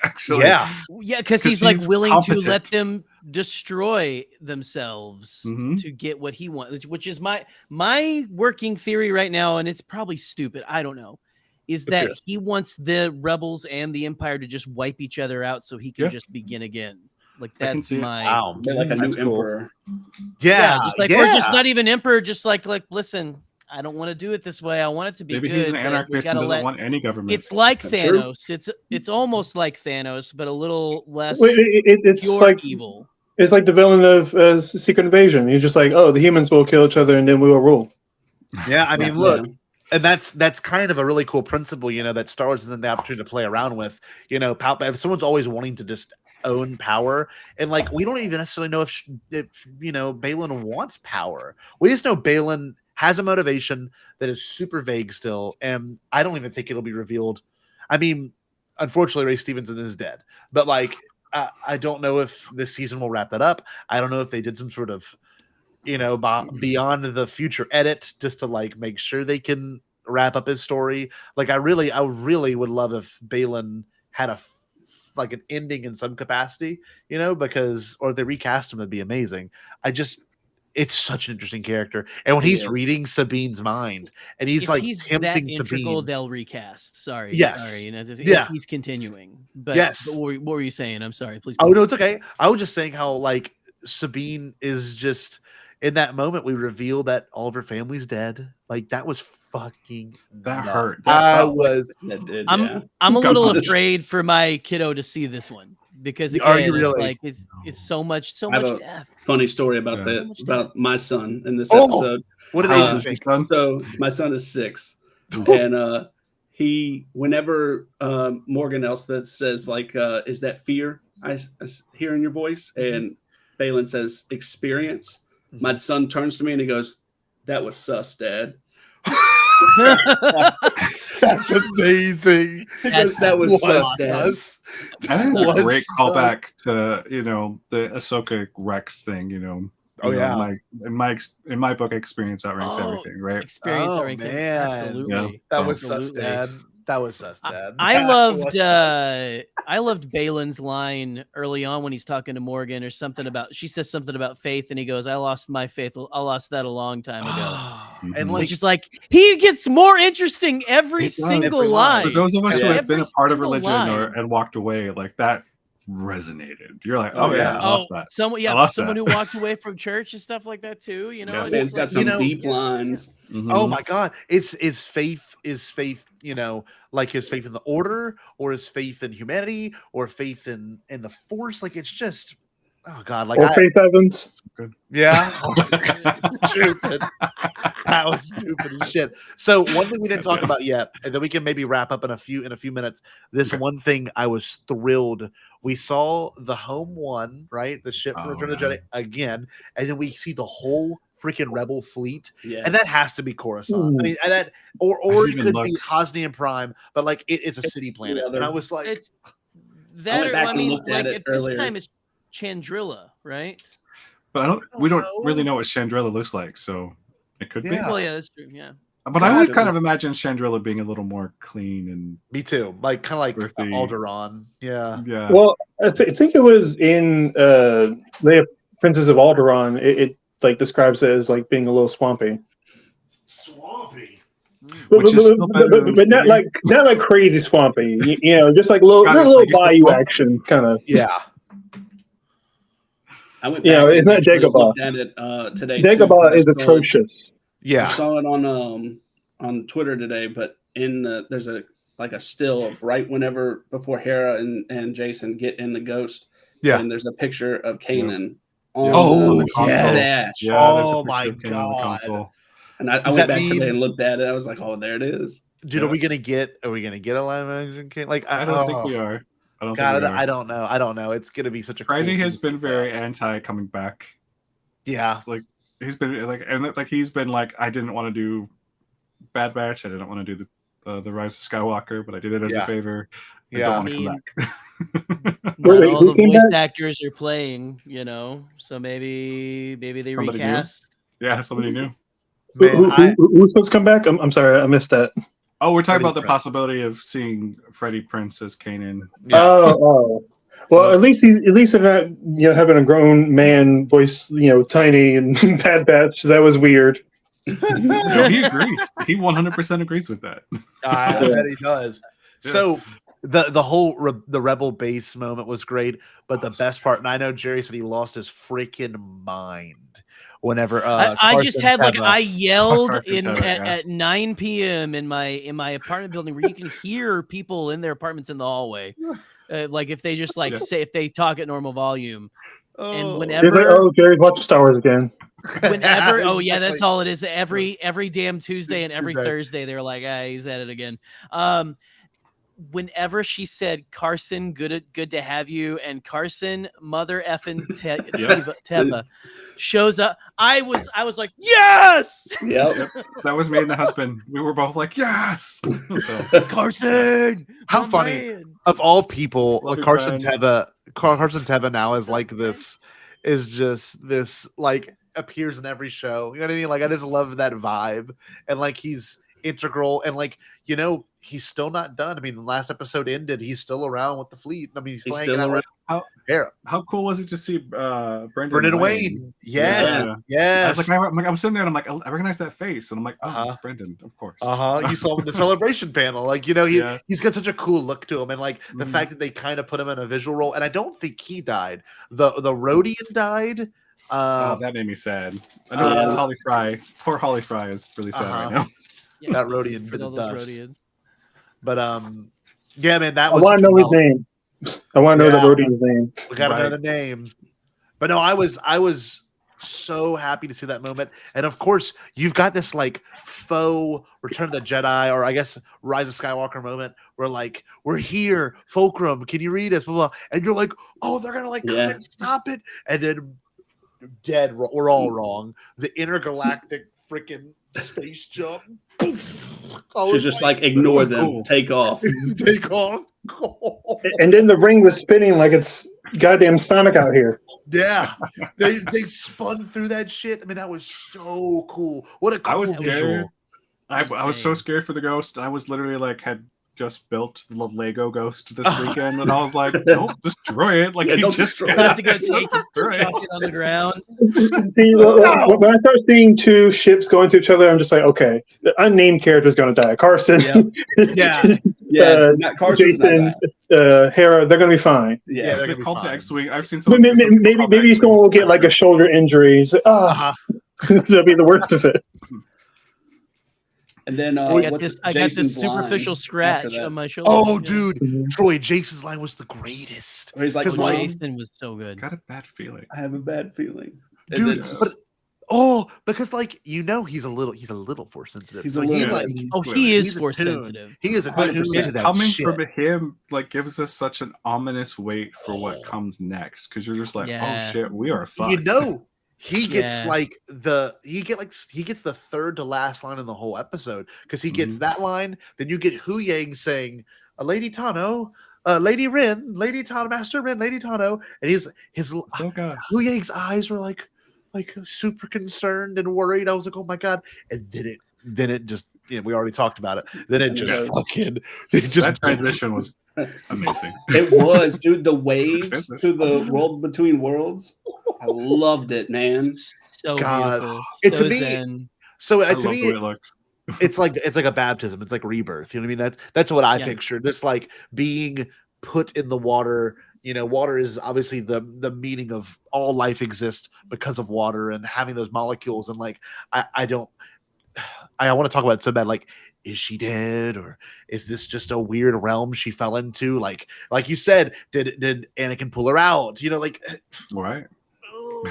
Speaker 11: actually.
Speaker 9: Yeah, because he's like willing competent. To let them destroy themselves to get what he wants, which is my working theory right now, and it's probably stupid. I don't know. Is that he wants the rebels and the Empire to just wipe each other out so he can just begin again. Like that's
Speaker 10: like a new emperor.
Speaker 8: Yeah,
Speaker 9: just like or just not even emperor, just like listen, I don't want to do it this way. I want it to be
Speaker 11: Maybe
Speaker 9: good.
Speaker 11: He's an anarchist and doesn't want any government.
Speaker 9: It's like Thanos. True. It's almost like Thanos, but a little less
Speaker 4: it's
Speaker 9: pure
Speaker 4: like
Speaker 9: evil.
Speaker 4: It's like the villain of Secret Invasion. He's just like, the humans will kill each other and then we will rule.
Speaker 8: Yeah, I mean, look. And that's kind of a really cool principle, that Star Wars isn't the opportunity to play around with. If someone's always wanting to just own power, and like we don't even necessarily know if Baylan wants power. We just know Baylan has a motivation that is super vague still, and I don't even think it'll be revealed. I mean, unfortunately, Ray Stevenson is dead, but like I don't know if this season will wrap that up. I don't know if they did some sort of beyond the future edit just to like make sure they can wrap up his story. Like I really would love if Baylan had like an ending in some capacity, because or if they recast him, it'd be amazing. It's such an interesting character, and when he's reading Sabine's mind, and he's tempting
Speaker 9: that integral,
Speaker 8: Sabine,
Speaker 9: they'll recast. Sorry,
Speaker 8: yes,
Speaker 9: if he's continuing. But
Speaker 8: yes.
Speaker 9: But what were you saying? I'm sorry, please.
Speaker 8: Oh no, it's okay. I was just saying how like Sabine is just in that moment. We reveal that all of her family's dead. Like that was fucking
Speaker 11: that
Speaker 8: nuts.
Speaker 11: hurt.
Speaker 9: I'm a little afraid for my kiddo to see this one. Because again,
Speaker 8: Are you really?
Speaker 9: it's so much death.
Speaker 10: Funny story about that about my son in this episode.
Speaker 8: What did they think?
Speaker 10: So my son is 6, and he whenever Morgan Elspeth says like, "Is that fear I hear in your voice?" and Balin says, "Experience." My son turns to me and he goes, "That was sus, Dad."
Speaker 8: That's amazing.
Speaker 10: That was sus, Dad.
Speaker 11: I think it's a great callback to the Ahsoka Rex thing. In my book, experience outranks everything, right?
Speaker 9: Experience outranks everything. Absolutely.
Speaker 11: Yeah.
Speaker 8: That was sus, Dad. That was sus, Dad.
Speaker 9: I loved Balin's line early on when he's talking to Morgan or something about. She says something about faith, and he goes, "I lost my faith. I lost that a long time ago." And like, just like he gets more interesting every single line.
Speaker 11: For those of us who have been a part of religion and walked away, like that resonated. You're like, oh yeah, I lost that.
Speaker 9: Someone who walked away from church and stuff like that too.
Speaker 10: It's got some deep lines.
Speaker 8: Oh my God, is faith like his faith in the order, or his faith in humanity, or faith in the Force? Like it's just, oh God, like
Speaker 4: Faith Evans.
Speaker 8: Yeah, that was stupid as shit. So one thing we didn't talk about yet, and then we can maybe wrap up in a few minutes. This one thing I was thrilled. We saw the home one, right? The ship from Return of the Jedi again, and then we see the whole freaking Rebel fleet, and that has to be Coruscant. I mean, or it could be Hosnian Prime, but like it's a city planet. And I was like,
Speaker 9: it's that. At this time it's Chandrilla, right?
Speaker 11: But we don't really know what Chandrilla looks like, so it could be.
Speaker 9: Well, yeah, that's true. Yeah.
Speaker 11: But I always kind of imagine Chandrilla being a little more clean and.
Speaker 8: Me too. Like kind of like Alderaan. Yeah.
Speaker 11: Yeah.
Speaker 4: Well, I think it was in Leia, Princess of Alderaan. It like describes it as like being a little swampy. But not like crazy swampy. Just like little bayou action kind of.
Speaker 8: Yeah.
Speaker 10: I went back
Speaker 4: it's not Dagobah.
Speaker 10: Looked at it today.
Speaker 4: Dagobah is atrocious.
Speaker 8: Yeah,
Speaker 10: I saw it on Twitter today, but there's a still of right whenever before Hera and Jason get in the Ghost.
Speaker 8: Yeah,
Speaker 10: and there's a picture of Kanan.
Speaker 8: On the
Speaker 10: dash.
Speaker 11: Yeah,
Speaker 8: oh my God!
Speaker 10: And I went back today and looked at it. I was like, oh, there it is.
Speaker 8: Dude, are we gonna get a live action Kanan? Like
Speaker 11: I don't think we are.
Speaker 8: I don't know. It's gonna be such a.
Speaker 11: Friday has been very anti coming back.
Speaker 8: Yeah,
Speaker 11: like he's been like I didn't want to do Bad Batch. I didn't want to do the Rise of Skywalker, but I did it as a favor. I don't want to come back.
Speaker 9: All the voice actors are playing, so maybe they somebody recast.
Speaker 11: New? Yeah, somebody new.
Speaker 4: Who's supposed to come back? I'm sorry, I missed that.
Speaker 11: Oh, we're talking about the possibility of seeing Freddie Prinze as Kanan.
Speaker 4: Yeah. Oh. Well, at least they're not having a grown man voice, tiny and Bad Batch. That was weird.
Speaker 11: No, he agrees. He 100% agrees with that.
Speaker 8: I bet he does. Yeah. So the whole the Rebel base moment was great, but the best part, and I know Jerry said he lost his freaking mind whenever
Speaker 9: I just had I yelled at 9 p.m. in my apartment building where you can hear people in their apartments in the hallway, like if they just say if they talk at normal volume, and whenever
Speaker 4: Jerry's watching Star Wars again.
Speaker 9: Whenever that's all it is. Every damn Tuesday and every Thursday they're like, he's at it again. Whenever she said, Carson, good to have you, and Carson, mother effing Teva shows up, I was like, yes!
Speaker 10: Yep.
Speaker 11: That was me and the husband. We were both like, yes!
Speaker 9: Carson!
Speaker 8: How funny. Man. Of all people, Carson Teva now is like this, is just this, like, appears in every show. You know what I mean? Like, I just love that vibe. And, like, he's integral, and like, you know, he's still not done. I mean, the last episode ended, he's still around with the fleet. I mean, he's still around.
Speaker 11: How cool was it to see
Speaker 8: Brendan Wayne? Yes, yes.
Speaker 11: I was like, I'm sitting there and I'm like, I recognize that face, and I'm like, oh, it's Brendan, of course.
Speaker 8: You saw him in the celebration panel, like, you know, he's got such a cool look to him, and like the fact that they kind of put him in a visual role, and I don't think he died. The Rhodian died.
Speaker 11: That made me sad. I know Holly Fry. Poor Holly Fry is really sad right now.
Speaker 8: Yeah, that Rhodian bit of dust. But yeah, man, that
Speaker 4: I
Speaker 8: was.
Speaker 4: I want to know his name. I want to know the Rhodian's name.
Speaker 8: We got to know the name. But no, I was so happy to see that moment, and of course, you've got this like faux Return of the Jedi, or I guess Rise of Skywalker moment, where like we're here, Fulcrum. Can you read us? Blah blah. And you're like, oh, they're gonna like come and stop it, and then dead. We're all wrong. The intergalactic freaking space jump.
Speaker 10: Should just like ignore them. Take off.
Speaker 8: Take off.
Speaker 4: And then the ring was spinning like it's goddamn Sonic out here.
Speaker 8: Yeah, they spun through that shit. I mean, that was so cool. What a cool
Speaker 11: I was
Speaker 8: visual.
Speaker 11: scared. I was so scared for the ghost. I was literally like had just built the Lego ghost this weekend, and I was like, don't destroy it. Like, he just got
Speaker 9: to go take it on the ground.
Speaker 4: See, when I start seeing two ships going to each other, I'm just like, okay, the unnamed character is going to die. Carson, Jason, Hera, they're going to be fine.
Speaker 11: Yeah, they're called the X-Wing. I've seen
Speaker 4: maybe someone will get like a shoulder injury. It's like, that'll be the worst of it.
Speaker 10: And then
Speaker 9: I got this superficial scratch on my shoulder.
Speaker 8: Oh, dude, Troy, Jason's line was the greatest.
Speaker 10: He's like,
Speaker 9: Jason was so good.
Speaker 11: Got a bad feeling.
Speaker 10: I have a bad feeling,
Speaker 8: dude. Because like, you know, he's a little force sensitive.
Speaker 9: He is force sensitive.
Speaker 8: He is a
Speaker 11: coming from him like gives us such an ominous weight for what comes next, because you're just like, oh shit, we are fucked.
Speaker 8: You know. He gets he gets the third to last line in the whole episode, because he gets that line. Then you get Hu Yang saying, "Lady Tano, Lady Rin, Lady Tano, Master Rin, Lady Tano," and his Hu Yang's eyes were like super concerned and worried. I was like, oh my god! And then it just we already talked about it. Then it just
Speaker 11: that transition was amazing.
Speaker 10: It was, dude. The waves to the world between worlds. I loved it, man.
Speaker 9: So beautiful.
Speaker 8: To me, it's like a baptism. It's like rebirth. You know what I mean? That's what I pictured. Just like being put in the water. You know, water is obviously the meaning of all life exists because of water and having those molecules. And like, I want to talk about it so bad. Like, is she dead, or is this just a weird realm she fell into? Like you said, did Anakin pull her out? You know, like,
Speaker 11: right.
Speaker 8: Oh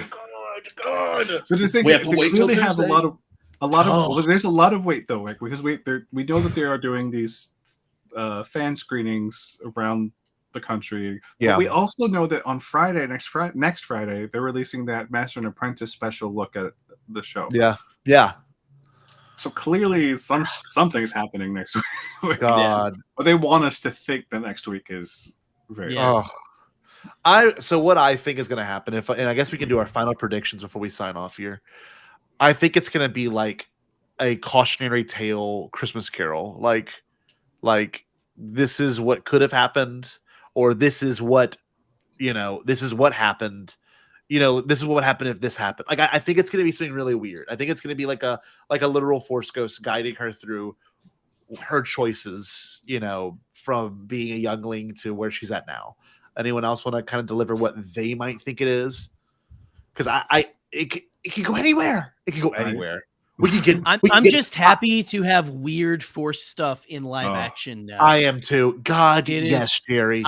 Speaker 8: God!
Speaker 11: But the thing,
Speaker 10: we have to wait till Tuesday.
Speaker 11: Have a lot of. There's a lot of weight though, like, because we know that they are doing these fan screenings around the country.
Speaker 8: Yeah.
Speaker 11: But we also know that on Friday, next Friday, they're releasing that Master and Apprentice special look at the show.
Speaker 8: Yeah. Yeah. So
Speaker 11: clearly something's happening next week.
Speaker 8: God.
Speaker 11: But they want us to think that next week is very
Speaker 8: So what I think is going to happen, and I guess we can do our final predictions before we sign off here. I think it's going to be like a cautionary tale Christmas Carol, like this is what could have happened, or this is what happened. You know, this is what would happen if this happened. Like, I think it's going to be something really weird. I think it's going to be like a literal Force ghost guiding her through her choices, you know, from being a youngling to where she's at now. Anyone else want to kind of deliver what they might think it is? Because it can go anywhere. It can go anywhere. We can get.
Speaker 9: I'm just happy to have weird Force stuff in live action now.
Speaker 8: I am too. God, yes, Jerry.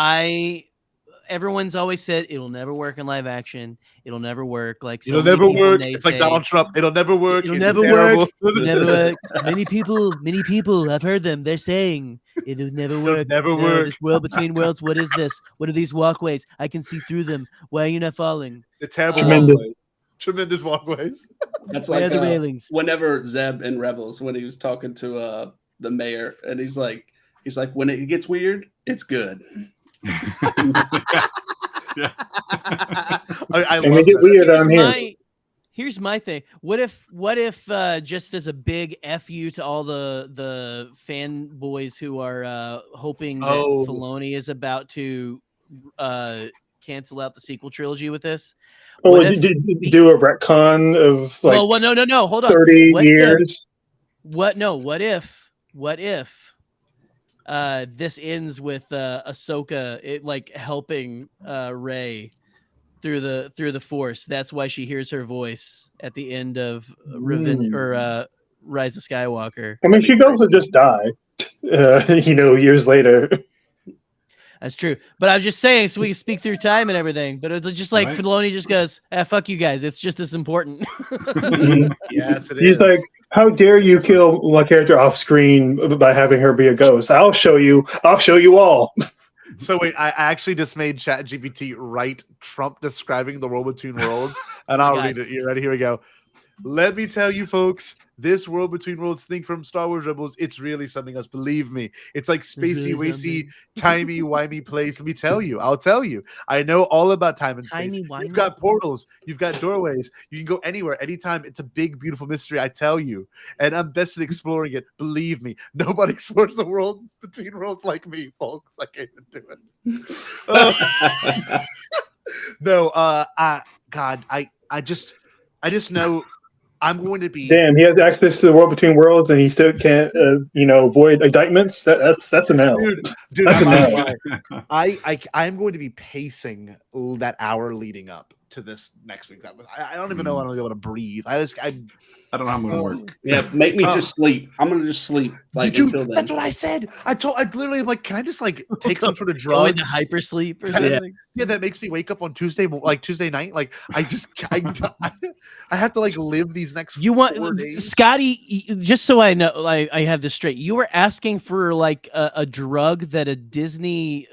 Speaker 9: Everyone's always said it'll never work in live action. It'll never work. Like,
Speaker 8: it'll never work. It's like Donald Trump. It'll never work.
Speaker 9: It'll never work. It'll never work. Many people, I've heard them. They're saying it'll never work.
Speaker 8: Never work.
Speaker 9: This world between worlds. What is this? What are these walkways? I can see through them. Why are you not falling?
Speaker 8: The terrible walkways. Tremendous walkways.
Speaker 10: That's like the railings. Whenever Zeb in Rebels, when he was talking to the mayor, and he's like, when it gets weird, it's good.
Speaker 4: I love it weird. I'm here.
Speaker 9: Here's my thing. What if just as a big fu to all the fanboys who are hoping that Filoni is about to cancel out the sequel trilogy with this?
Speaker 4: Or do a retcon of like
Speaker 9: no, hold on.
Speaker 4: 30 years?
Speaker 9: What if this ends with Ahsoka helping Rey through the Force? That's why she hears her voice at the end of Revenge or Rise of Skywalker.
Speaker 4: I mean, she could also just die, years later.
Speaker 9: That's true, but I'm just saying so we can speak through time and everything. But it's just like Filoni just goes, "Fuck you guys, it's just as important."
Speaker 8: Yes, it is.
Speaker 4: He's like, "How dare you kill my character off screen by having her be a ghost? I'll show you all."
Speaker 8: So wait, I actually just made ChatGPT write Trump describing the world between worlds, and I'll read it. You ready? Here we go. Let me tell you, folks, this world between worlds thing from Star Wars Rebels, it's really something else. Believe me. It's like spacey, wacy, timey-wimey place. Let me tell you. I'll tell you. I know all about time and space. You've got portals. You've got doorways. You can go anywhere, anytime. It's a big, beautiful mystery, I tell you. And I'm best at exploring it. Believe me. Nobody explores the world between worlds like me, folks. I can't even do it. No, God, I just know I'm going to be. Damn,
Speaker 4: he has access to the world between worlds, and he still can't, avoid indictments. That's an L.
Speaker 8: Dude,
Speaker 4: that's an L.
Speaker 8: I'm going to be pacing that hour leading up to this next week. I don't even know when I'll be able to breathe. I
Speaker 11: don't know how I'm going to work.
Speaker 10: Yeah, make me just sleep. I'm going to just sleep. Until then.
Speaker 8: That's what I said. I literally am like, can I just take some sort of drug?
Speaker 9: Go into hypersleep or something?
Speaker 8: Yeah, that makes me wake up on Tuesday night. Like I have to live these next.
Speaker 9: You want
Speaker 8: 4 days.
Speaker 9: Scotty? Just so I know, I have this straight. You were asking for a drug that a Disney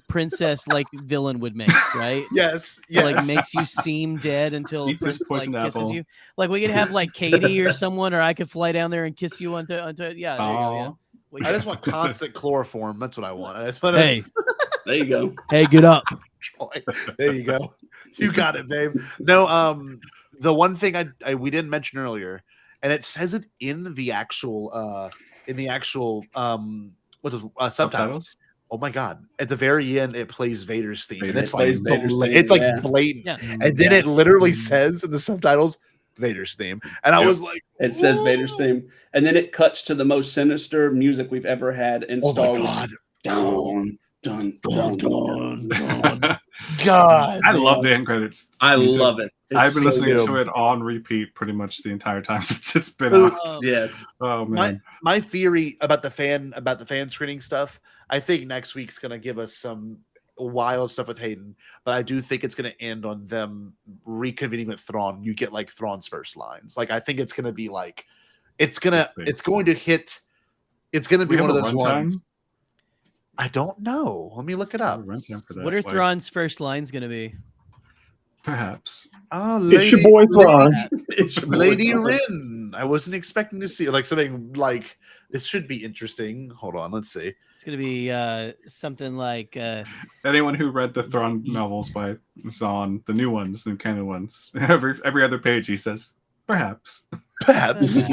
Speaker 9: princess villain would make, right?
Speaker 8: Yes.
Speaker 9: Makes you seem dead until
Speaker 11: Eat
Speaker 9: Prince
Speaker 11: this poison
Speaker 9: kisses
Speaker 11: apple.
Speaker 9: you. We could have Katie or someone, or I could fly down there and kiss you onto there you go. Yeah.
Speaker 8: I just want constant chloroform. That's what I want. I just want
Speaker 9: Hey,
Speaker 10: there you go.
Speaker 9: Hey, get up.
Speaker 8: There you go. You got it, babe. No, the one thing we didn't mention earlier, and it says it in the actual subtitles. Oh my God! At the very end, it plays Vader's theme, and it's blatant. Yeah. And then it literally says in the subtitles Vader's theme, and I was like,
Speaker 10: it says Vader's theme, and then it cuts to the most sinister music we've ever had in Star Wars. Dun, dun, dun, dun, dun.
Speaker 8: God,
Speaker 11: I love the end credits.
Speaker 10: I love it.
Speaker 11: I've been listening to it on repeat pretty much the entire time since it's been out.
Speaker 10: Yes.
Speaker 11: Oh man.
Speaker 8: My theory about the fan screening stuff, I think next week's gonna give us some wild stuff with Hayden, but I do think it's going to end on them reconvening with Thrawn. You get Thrawn's first lines. I think it's going to be it's going to hit. It's going to be one of those ones. I don't know. Let me look it up.
Speaker 9: What are Thrawn's first lines going to be?
Speaker 11: Perhaps.
Speaker 8: Oh,
Speaker 4: it's your boy Thrawn.
Speaker 8: Lady Rin. I wasn't expecting to see something this should be interesting. Hold on, let's see.
Speaker 9: It's gonna be something like
Speaker 11: anyone who read the Thrawn novels by Zahn, the new ones, the canon ones. Every other page he says, perhaps.
Speaker 8: Perhaps.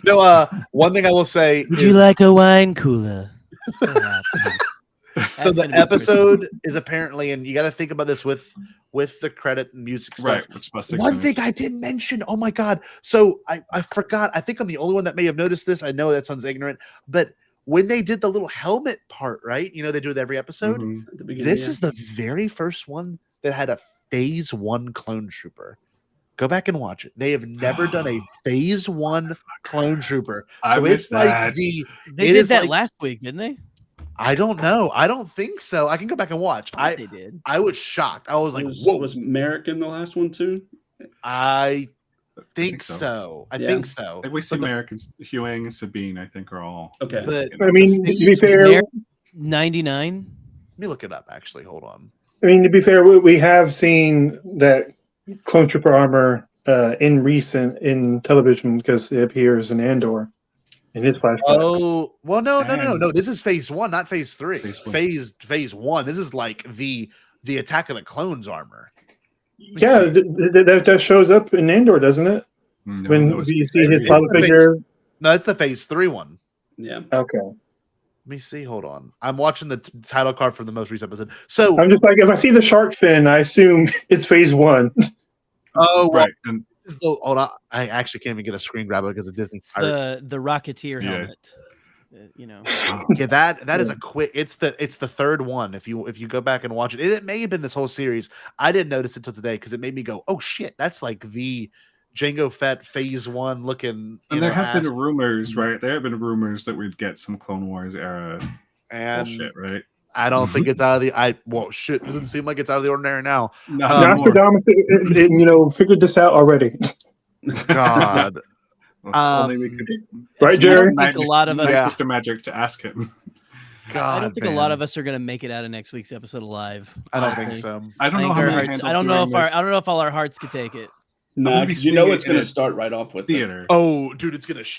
Speaker 8: No, one thing I will say.
Speaker 9: Would you like a wine cooler?
Speaker 8: So the episode is apparently, and you got to think about this with the credit and music stuff.
Speaker 11: Right.
Speaker 8: One thing I didn't mention. Oh my God. So I forgot. I think I'm the only one that may have noticed this. I know that sounds ignorant, but when they did the little helmet part, right? They do it every episode.
Speaker 10: Mm-hmm.
Speaker 8: This is the very first one that had a Phase 1 clone trooper. Go back and watch it. They have never done a Phase 1 clone trooper. So it's
Speaker 9: they did that last week, didn't they?
Speaker 8: I don't know. I don't think so. I can go back and watch.
Speaker 9: They did.
Speaker 8: I was shocked. I was like,
Speaker 10: "Whoa!" Was Merrick in the last one too?
Speaker 8: I think so. I think so.
Speaker 11: We see Merrick and Huang and Sabine. I think are all
Speaker 10: okay.
Speaker 8: But
Speaker 4: I mean, to be fair,
Speaker 9: 99.
Speaker 8: Let me look it up. Actually, hold on.
Speaker 4: I mean, to be fair, we have seen that clone trooper armor in television because it appears in Andor. In his flashback.
Speaker 8: Oh well, no. This is Phase 1, not Phase 3. Phase 1. This is the Attack of the Clones armor.
Speaker 4: Yeah, that shows up in Andor, doesn't it?
Speaker 11: No,
Speaker 4: when you see his public figure.
Speaker 8: No, it's the Phase 3 one.
Speaker 10: Yeah.
Speaker 4: Okay.
Speaker 8: Let me see. Hold on. I'm watching the title card from the most recent episode. So
Speaker 4: I'm just like, if I see the shark fin, I assume it's Phase 1.
Speaker 8: Oh, well,
Speaker 11: right. And
Speaker 8: this is the, hold on. I actually can't even get a screen grab because of Disney.
Speaker 9: It's the Rocketeer helmet. You know.
Speaker 8: Yeah, that is a quick. It's the third one. If you go back and watch it, it may have been this whole series. I didn't notice it until today because it made me go, "Oh shit, that's like the Jango Fett Phase 1 looking."
Speaker 11: And there have been rumors, right? There have been rumors that we'd get some Clone Wars era
Speaker 8: and
Speaker 11: bullshit, right?
Speaker 8: I don't think it's out of the. Well, shit, doesn't seem like it's out of the ordinary now.
Speaker 4: Nostradamus, figured this out already.
Speaker 8: God.
Speaker 11: Only we could,
Speaker 4: right, Jerry?
Speaker 9: I think a lot of us,
Speaker 11: Mr. Magic, to ask him.
Speaker 8: God,
Speaker 9: I don't think a lot of us are going to make it out of next week's episode alive.
Speaker 8: I don't think so.
Speaker 11: I don't know how many hearts.
Speaker 9: I don't know if all our hearts could take it.
Speaker 10: No, because it's going to start right off with
Speaker 11: theater.
Speaker 8: Oh, dude, it's going to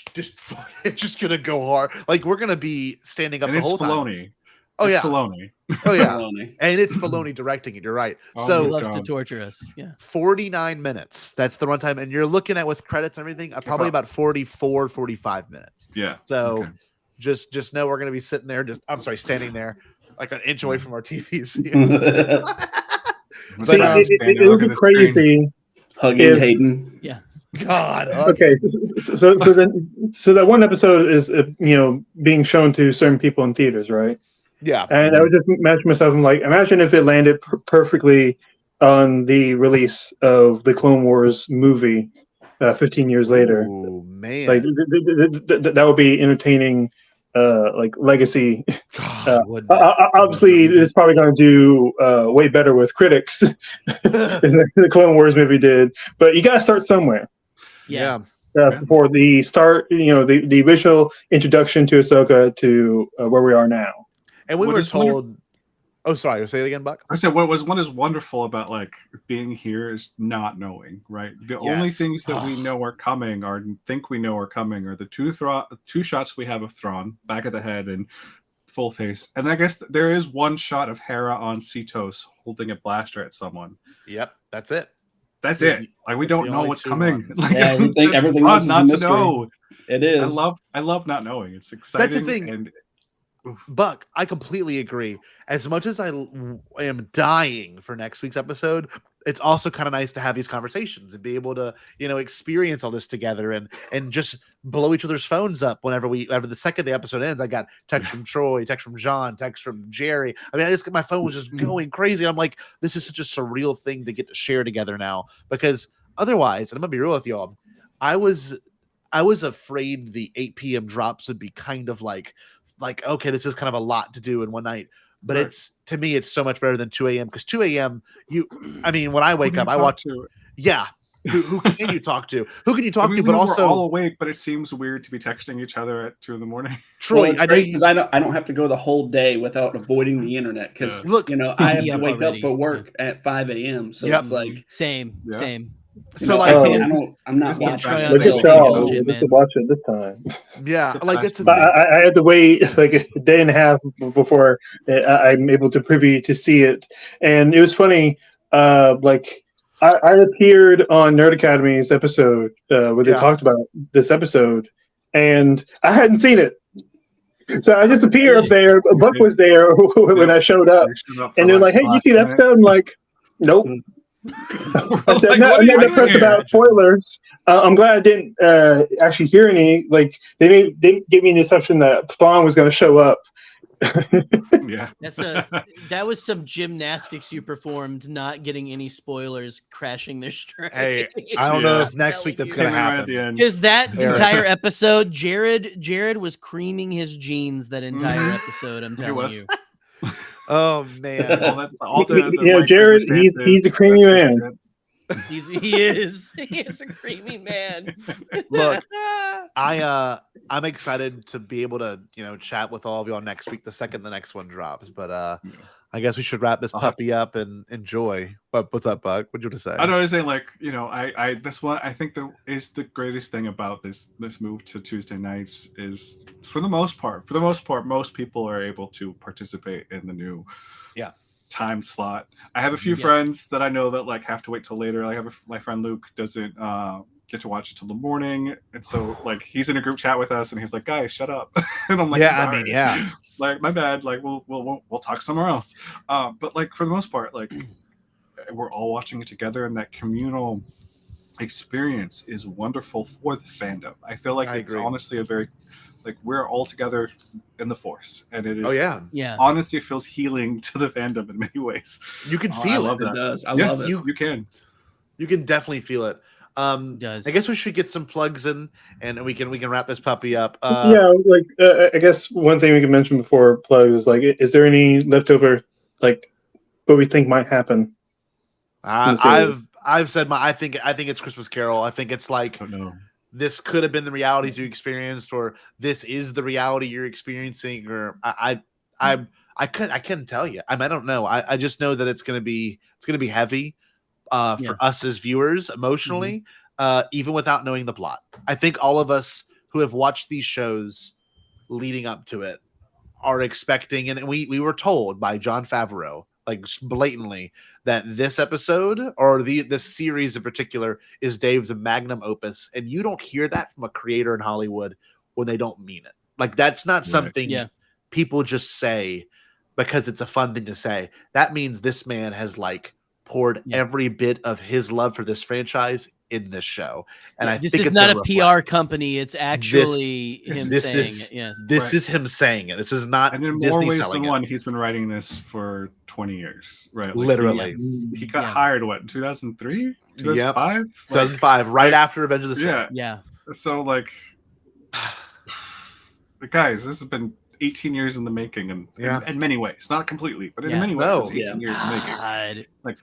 Speaker 8: it's just going to go hard. Like we're going to be standing up
Speaker 11: and
Speaker 8: the whole
Speaker 11: Filoni.
Speaker 8: time. Oh
Speaker 11: it's
Speaker 8: yeah,
Speaker 11: Filoni.
Speaker 8: Oh yeah,
Speaker 10: Filoni.
Speaker 8: And it's Filoni directing it. You're right.
Speaker 11: Oh,
Speaker 8: so
Speaker 9: he loves to torture us. Yeah,
Speaker 8: 49 minutes. That's the runtime, and you're looking at with credits and everything, probably about 44, 45 minutes.
Speaker 11: Yeah.
Speaker 8: So just know we're going to be sitting there. Standing there, like an inch away from our TVs.
Speaker 4: See, it would be crazy.
Speaker 10: Hugging Hayden.
Speaker 9: Yeah.
Speaker 8: God.
Speaker 4: Okay. So that one episode is being shown to certain people in theaters, right?
Speaker 8: Yeah.
Speaker 4: And I would just imagine myself, I'm like, imagine if it landed perfectly on the release of the Clone Wars movie 15 years later.
Speaker 8: Oh man.
Speaker 4: Like that would be entertaining. Like legacy. Obviously, it's probably going to do way better with critics than the Clone Wars movie did. But you got to start somewhere.
Speaker 8: Yeah.
Speaker 4: For the start, the original introduction to Ahsoka to where we are now.
Speaker 8: And we were told. Oh, sorry. Say it again, Buck.
Speaker 11: I said what is wonderful about like being here is not knowing, right? The only things that we know are coming, or think we know are coming, are the two shots we have of Thrawn, back of the head and full face, and I guess there is one shot of Hera on Cetos holding a blaster at someone.
Speaker 8: Yep, that's it.
Speaker 11: That's it. Like we don't know what's coming. Like,
Speaker 10: yeah, everything else is
Speaker 11: not
Speaker 10: a
Speaker 11: to
Speaker 10: mystery.
Speaker 11: know.
Speaker 10: It is.
Speaker 11: I love not knowing. It's exciting.
Speaker 8: That's the thing.
Speaker 11: And
Speaker 8: Buck, I completely agree. As much as I am dying for next week's episode, it's also kind of nice to have these conversations and be able to, experience all this together and just blow each other's phones up whenever the second the episode ends. I got text from Troy, text from John, text from Jerry. I mean, my phone was just going crazy. I'm like, this is such a surreal thing to get to share together now, because otherwise, and I'm gonna be real with y'all, I was afraid the 8 p.m. drops would be kind of like, okay, this is kind of a lot to do in one night. But to me, it's so much better than 2 a.m. because 2 a.m. when I wake up, I watch. Yeah. Who can you talk to? Who can you talk to? But also,
Speaker 11: we're all awake, but it seems weird to be texting each other at 2 a.m.
Speaker 8: Troy,
Speaker 10: I know because I don't have to go the whole day without avoiding the internet. Because I have to wake up for work at 5 a.m. So it's like
Speaker 9: same.
Speaker 8: So
Speaker 10: I'm not watching.
Speaker 4: Look at y'all. To watch it this time.
Speaker 8: Yeah, like it's.
Speaker 4: I had to wait like a day and a half before I'm able to privy to see it, and it was funny. I appeared on Nerd Academy's episode where they talked about this episode, and I hadn't seen it. So I just appeared up there. Buck was there when I showed up, and they're like, "Hey, you see that episode?" I'm like, "Nope." I'm not pressed about spoilers. I'm glad I didn't actually hear any. Like they gave me the assumption that Thrawn was going to show up.
Speaker 11: Yeah,
Speaker 9: that was some gymnastics you performed, not getting any spoilers, crashing their strike.
Speaker 8: Hey, I don't know if next week that's going to happen.
Speaker 9: Because that entire episode, Jared was creaming his jeans that entire episode. I'm telling you.
Speaker 8: Oh man!
Speaker 4: Jared, he's a creamy man.
Speaker 9: He is a creamy man.
Speaker 8: Look, I'm excited to be able to chat with all of y'all next week, the second the next one drops. But I guess we should wrap this puppy up and enjoy. But what's up, Buck? What you want to say?
Speaker 11: I know. I was saying, this one I think that is the greatest thing about this move to Tuesday nights is for the most part, most people are able to participate in the new time slot. I have a few friends that I know that like have to wait till later. I have my friend Luke doesn't get to watch it till the morning, and so like he's in a group chat with us, and he's like, "Guys, shut up," and I'm like, "Sorry." Like my bad. Like we'll talk somewhere else. But like for the most part, like we're all watching it together, and that communal experience is wonderful for the fandom. I feel like it's honestly a very like we're all together in the Force, and it is honestly it feels healing to the fandom in many ways.
Speaker 8: You can feel it.
Speaker 10: It does. I love it.
Speaker 11: You
Speaker 8: can definitely feel it. I guess we should get some plugs in, and we can wrap this puppy up.
Speaker 4: I guess one thing we can mention before plugs is like, is there any leftover like what we think might happen?
Speaker 8: I've said I think it's Christmas Carol. I think it's like this could have been the realities you experienced, or this is the reality you're experiencing, or I couldn't tell you. I don't know. I just know that it's gonna be heavy. For us as viewers emotionally, even without knowing the plot. I think all of us who have watched these shows leading up to it are expecting, and we were told by Jon Favreau, like blatantly, that this episode or this series in particular is Dave's magnum opus, and you don't hear that from a creator in Hollywood when they don't mean it. Like that's not something people just say because it's a fun thing to say. That means this man has like poured every bit of his love for this franchise in this show, and
Speaker 9: this
Speaker 8: think
Speaker 9: is not a PR company. It's actually him saying it.
Speaker 8: This is him saying it. This is not.
Speaker 11: And in
Speaker 8: Disney
Speaker 11: more ways
Speaker 8: selling
Speaker 11: than
Speaker 8: it.
Speaker 11: one, he's been writing this for 20 years, right? Like
Speaker 8: Literally,
Speaker 11: he got hired in 2003, 2005,
Speaker 8: 2005, right after Revenge of the Sith.
Speaker 9: Yeah.
Speaker 11: So like, guys, this has been 18 years in the making, and in many ways, not completely, but in many ways, it's 18 years in the making. Like,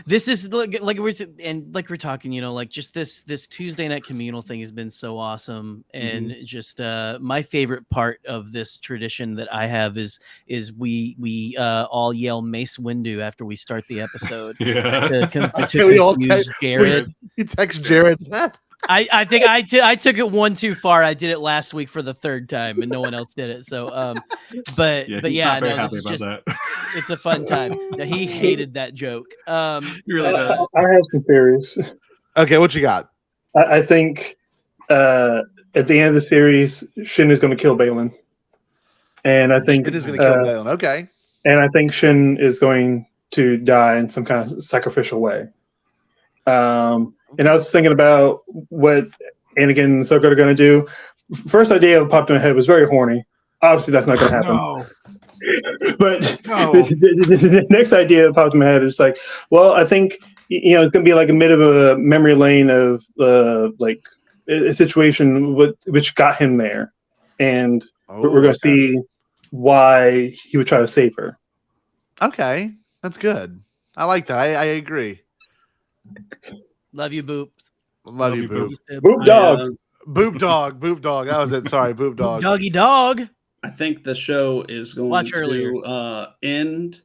Speaker 9: this is like we're talking, like just this Tuesday night communal thing has been so awesome, and just my favorite part of this tradition that I have is we all yell Mace Windu after we start the episode to confuse Jared.
Speaker 8: You text Jared.
Speaker 9: I think I took it one too far. I did it last week for the third time, and no one else did it. So, but this is just it's a fun time. He hated that joke.
Speaker 11: He really does.
Speaker 4: I have some theories.
Speaker 8: Okay, what you got?
Speaker 4: I think at the end of the series, Shin is going to kill Balin, and I think
Speaker 8: Shin is going to kill Balin. Okay,
Speaker 4: and I think Shin is going to die in some kind of sacrificial way. And I was thinking about what Anakin and Ahsoka are going to do. First idea that popped in my head was very horny. Obviously, that's not going to happen.
Speaker 11: No.
Speaker 4: But the next idea that popped in my head is like, well, I think it's going to be like a bit of a memory lane of like a situation which got him there, and we're going to see why he would try to save her.
Speaker 8: Okay, that's good. I like that. I agree.
Speaker 9: Love you, Boop.
Speaker 8: Love you, Boop.
Speaker 4: Boop dog.
Speaker 8: Boop dog. Boop dog. That was it. Sorry, Boop dog.
Speaker 9: Doggy dog.
Speaker 10: I think the show is going to end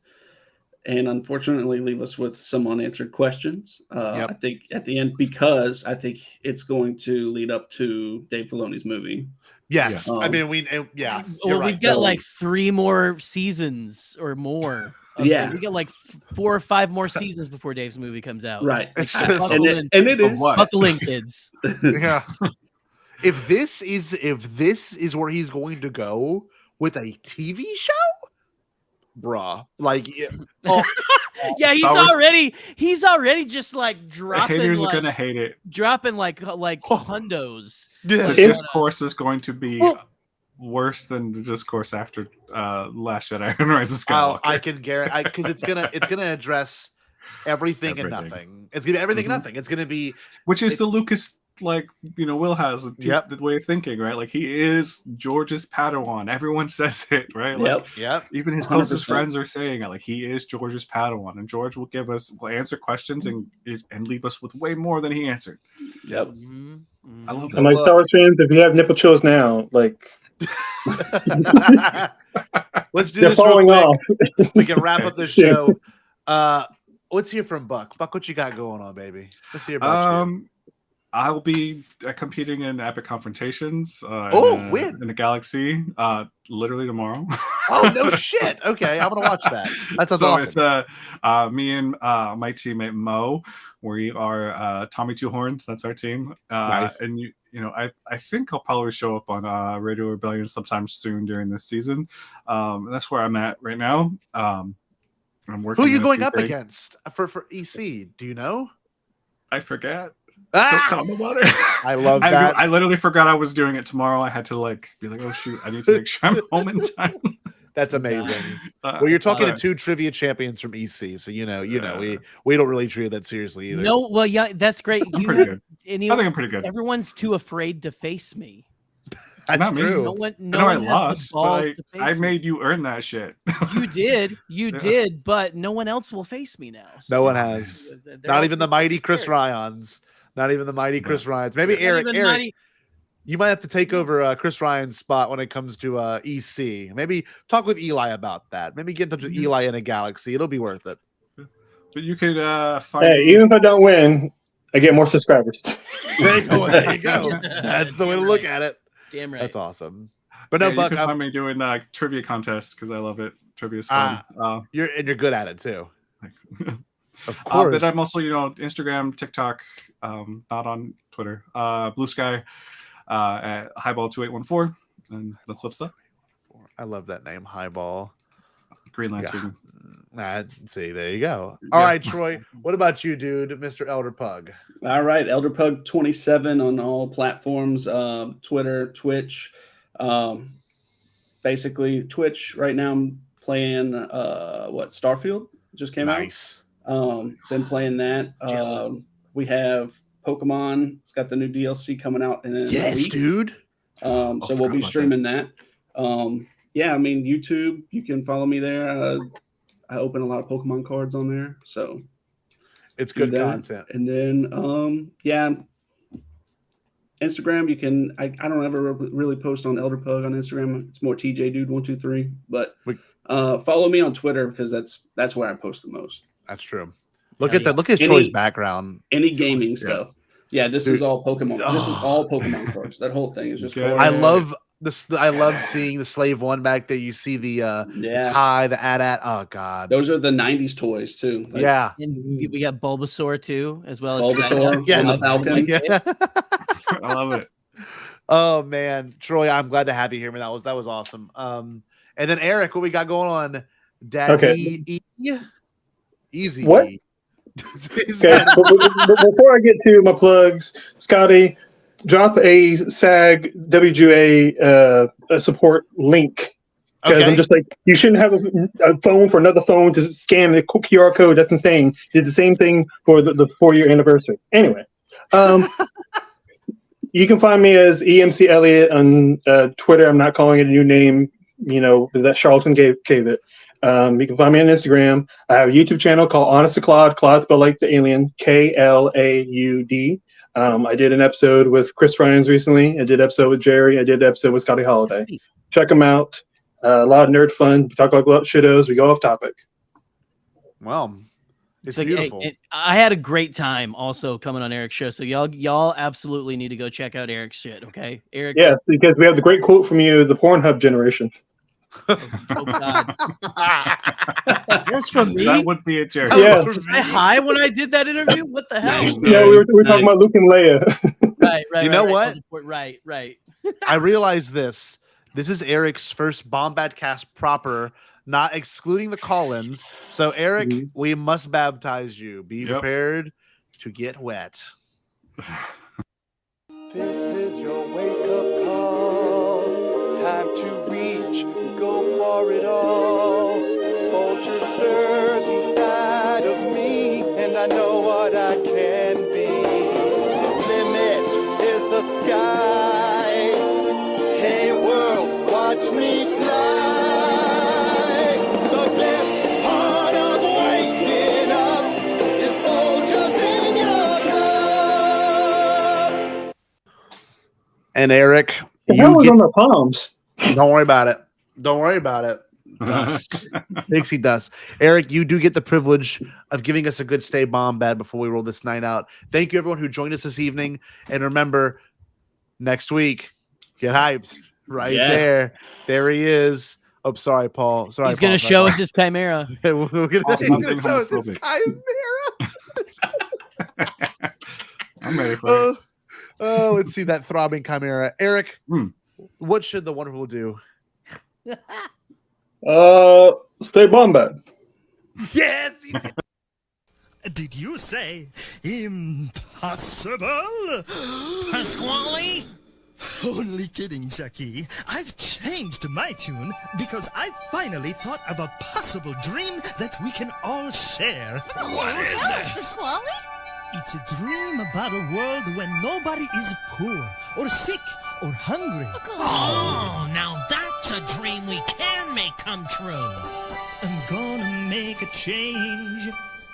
Speaker 10: and unfortunately leave us with some unanswered questions. I think at the end, because I think it's going to lead up to Dave Filoni's movie.
Speaker 8: Yes. I mean, we've
Speaker 9: got like 3 more seasons or more. We get like 4 or 5 more seasons before Dave's movie comes out.
Speaker 10: Right.
Speaker 9: And
Speaker 10: it is.
Speaker 9: Buckle in, kids.
Speaker 8: Yeah. If this is where he's going to go with a TV show, bruh, like,
Speaker 9: he's already just like dropping.
Speaker 11: Haters are gonna hate it.
Speaker 9: Dropping like hundos.
Speaker 11: The discourse is going to be worse than the discourse after Last Jedi and Rise of Skywalker.
Speaker 8: I can guarantee, because it's gonna address everything and nothing. It's gonna be everything and nothing. It's gonna be,
Speaker 11: which is the Lucas Will has the way of thinking, right? Like, he is George's Padawan. Everyone says it, right? Like, even his closest 100%. Friends are saying it. Like, he is George's Padawan, and George will answer questions and leave us with way more than he answered.
Speaker 10: Yep.
Speaker 11: I love that.
Speaker 4: And like Star Wars fans, if you have nipple chills now, like.
Speaker 8: Let's do this real quick. We can wrap up this show. Let's hear from Buck. Buck, what you got going on, baby? Let's hear about you.
Speaker 11: I'll be competing in Epic Confrontations
Speaker 8: in
Speaker 11: a Galaxy literally tomorrow.
Speaker 8: Oh no shit! Okay, I'm gonna watch that. That sounds awesome.
Speaker 11: It's me and my teammate Mo. We are Tommy Two Horns. That's our team.
Speaker 8: Nice.
Speaker 11: And I think I'll probably show up on Radio Rebellion sometime soon during this season. That's where I'm at right now. I'm working.
Speaker 8: Who are you going up against for EC? Do you know?
Speaker 11: I forget. Don't tell me about it.
Speaker 8: I love that.
Speaker 11: I literally forgot I was doing it tomorrow. I had to be like, oh shoot, I need to make sure I'm home in time.
Speaker 8: That's amazing. Well, you're talking to two trivia champions from EC, so we don't really treat that seriously either.
Speaker 9: No, well, yeah, that's great.
Speaker 11: I'm pretty good. I think I'm pretty good.
Speaker 9: Everyone's too afraid to face me.
Speaker 8: That's
Speaker 11: not
Speaker 8: true.
Speaker 9: No one
Speaker 11: I
Speaker 9: has
Speaker 11: lost,
Speaker 9: the balls
Speaker 11: but
Speaker 9: to face
Speaker 11: I
Speaker 9: me.
Speaker 11: made you earn that shit.
Speaker 9: You did, but no one else will face me now.
Speaker 8: No one has. Not even the mighty Chris Ryans. Not even the mighty Chris Ryans. Maybe Eric. You might have to take over Chris Ryan's spot when it comes to EC. Maybe talk with Eli about that. Maybe get in touch with Eli in a galaxy. It'll be worth it.
Speaker 11: But you could find.
Speaker 4: Hey, even if I don't win, I get more subscribers.
Speaker 8: There you go. There you go. That's the way to look at it.
Speaker 9: Damn right.
Speaker 8: That's awesome. But no, Buck,
Speaker 11: you can find me doing trivia contests because I love it. Trivia is fun.
Speaker 8: You're good at it too. Of course.
Speaker 11: But I'm also Instagram, TikTok, not on Twitter. Blue Sky at Highball2814 and the flip stuff.
Speaker 8: I love that name, Highball.
Speaker 11: Green Lantern.
Speaker 8: See, there you go. All right, Troy. What about you, dude, Mr. Elder Pug?
Speaker 10: All right, Elder Pug 27 on all platforms, Twitter, Twitch. Basically, Twitch right now. I'm playing Starfield just came out.
Speaker 8: Nice.
Speaker 10: Been playing that. We have Pokemon. It's got the new DLC coming out in a week.
Speaker 8: Dude.
Speaker 10: So we'll be streaming that. Yeah, I mean, YouTube, you can follow me there. I open a lot of Pokemon cards on there, so
Speaker 8: it's good content.
Speaker 10: And then, Instagram, you can. I don't ever really post on Elder Pug on Instagram. It's more TJ Dude 123. But follow me on Twitter because that's where I post the most.
Speaker 8: That's true. Look at that. Look at Troy's background.
Speaker 10: Any gaming stuff. Yeah, this is all Pokemon. This is all Pokemon cards. That whole thing is just.
Speaker 8: I love this. I love seeing the Slave One back there. You see the tie, the AT-AT. Oh God,
Speaker 10: those are the '90s toys too.
Speaker 8: Yeah,
Speaker 9: and we got Bulbasaur too, as well as
Speaker 10: Bulbasaur.
Speaker 8: Yes.
Speaker 10: Falcon.
Speaker 8: Yeah.
Speaker 11: I love it.
Speaker 8: Oh man, Troy, I'm glad to have you here, man. That was awesome. And then Eric, what we got going on? Daddy Easy.
Speaker 4: What? Okay, before I get to my plugs, Scotty, drop a SAG WGA support link. Because I'm just like, you shouldn't have a phone for another phone to scan the QR code. That's insane. Did the same thing for the 4-year anniversary. Anyway, you can find me as EMC Elliott on Twitter. I'm not calling it a new name, that Charlton gave it. You can find me on Instagram. I have a YouTube channel called Honest to Claude. Claude spelled like the alien, Klaud. I did an episode with Chris Ryans recently. I did an episode with Jarreay. I did an episode with Scotty Holiday. Check them out. A lot of nerd fun. We talk about shittos. We go off topic.
Speaker 8: Well, it's
Speaker 9: like,
Speaker 8: beautiful.
Speaker 9: I had a great time also coming on Erik's show. So y'all absolutely need to go check out Erik's shit. Okay, Erik.
Speaker 4: Yes, because we have the great quote from you, the Pornhub generation.
Speaker 9: Oh God. That's from me.
Speaker 11: That would be a joke.
Speaker 4: Yeah.
Speaker 9: Was I high when I did that interview? What the hell?
Speaker 4: No, we were talking about Luke and Leia.
Speaker 9: Right.
Speaker 8: You know what?
Speaker 9: Right.
Speaker 8: I realized this. This is Erik's first Bombadcast proper, not excluding the call-ins. So, Erik, we must baptize you. Be prepared to get wet.
Speaker 13: This is your wake-up call. Time to reach, go for it all. Vulture stirs inside of me, and I know what I can be. Limit is the sky. Hey world, watch me fly. The best part of waking up is vultures in your cup.
Speaker 8: And Erik,
Speaker 4: you was on the palms.
Speaker 8: Don't worry about it. Don't worry about it. Dust. Pixie dust. Erik, you do get the privilege of giving us a good stay bombad before we roll this night out. Thank you, everyone who joined us this evening. And remember, next week, get hyped. Right there. There he is. Oh, sorry, Paul. Sorry,
Speaker 9: He's going to show us his chimera.
Speaker 8: Okay, we're gonna, he's gonna show us his
Speaker 11: homophobic.
Speaker 8: chimera.
Speaker 11: I'm ready for it.
Speaker 8: Oh, let's see that throbbing chimera. Eric, what should the wonderful do?
Speaker 4: Stay bombad.
Speaker 8: Yes.
Speaker 14: Did you say impossible? Pasquale? Only kidding, Jackie. I've changed my tune because I finally thought of a possible dream that we can all share.
Speaker 15: What is it? Pasquale?
Speaker 14: It's a dream about a world when nobody is poor or sick or hungry.
Speaker 15: Oh, now that's a dream we can make come true.
Speaker 14: I'm gonna make a change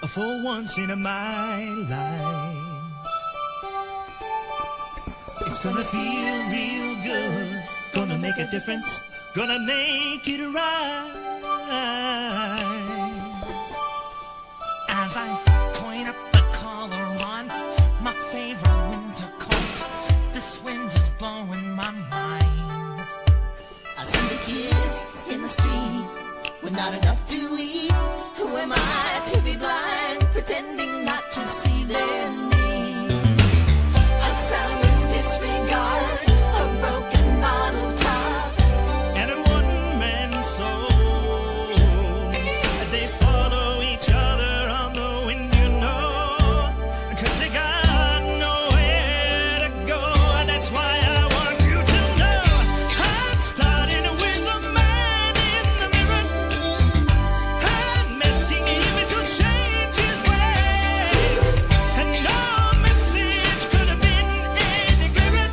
Speaker 14: for once in my life. It's gonna feel real good, gonna make a difference, gonna make it right.
Speaker 15: As I point up the collar on my favorite winter coat, this wind is blowing my mind.
Speaker 16: I see the kids in the street with not enough to eat. Who am I to be blind, pretending not to see their need? A summer's disregard, a broken bottle top,
Speaker 14: and a one-man soul. They follow each other on the wind, you know, 'cause they got nowhere to go. That's why I want you to know I'm starting with a man in the mirror. I'm asking him to change his ways, and no message could have been any clearer.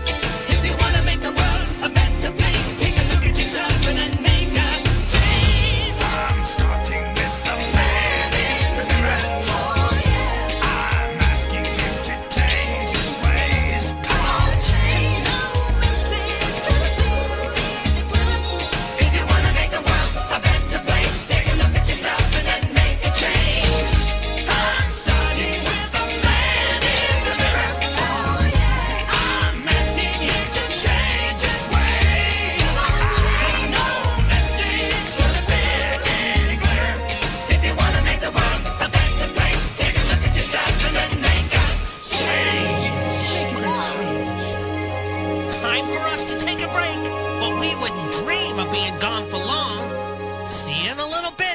Speaker 16: If you wanna make the world a better place, take a look at yourself and then make a change.
Speaker 14: I'm starting with the man in the mirror.
Speaker 16: Oh yeah,
Speaker 14: I'm asking him to change his ways.
Speaker 16: come on, change. No message could have been any clearer. If you wanna make the world a better place, take a look at yourself and then make a change. I'm starting with the man in the mirror. Oh yeah,
Speaker 14: I'm asking him to change his ways.
Speaker 16: no message could have been any clearer. If you wanna make the world a better place, take a look at yourself and then make a change.
Speaker 15: Time for us to take a break, but we wouldn't dream of being gone for long. See you in a little bit.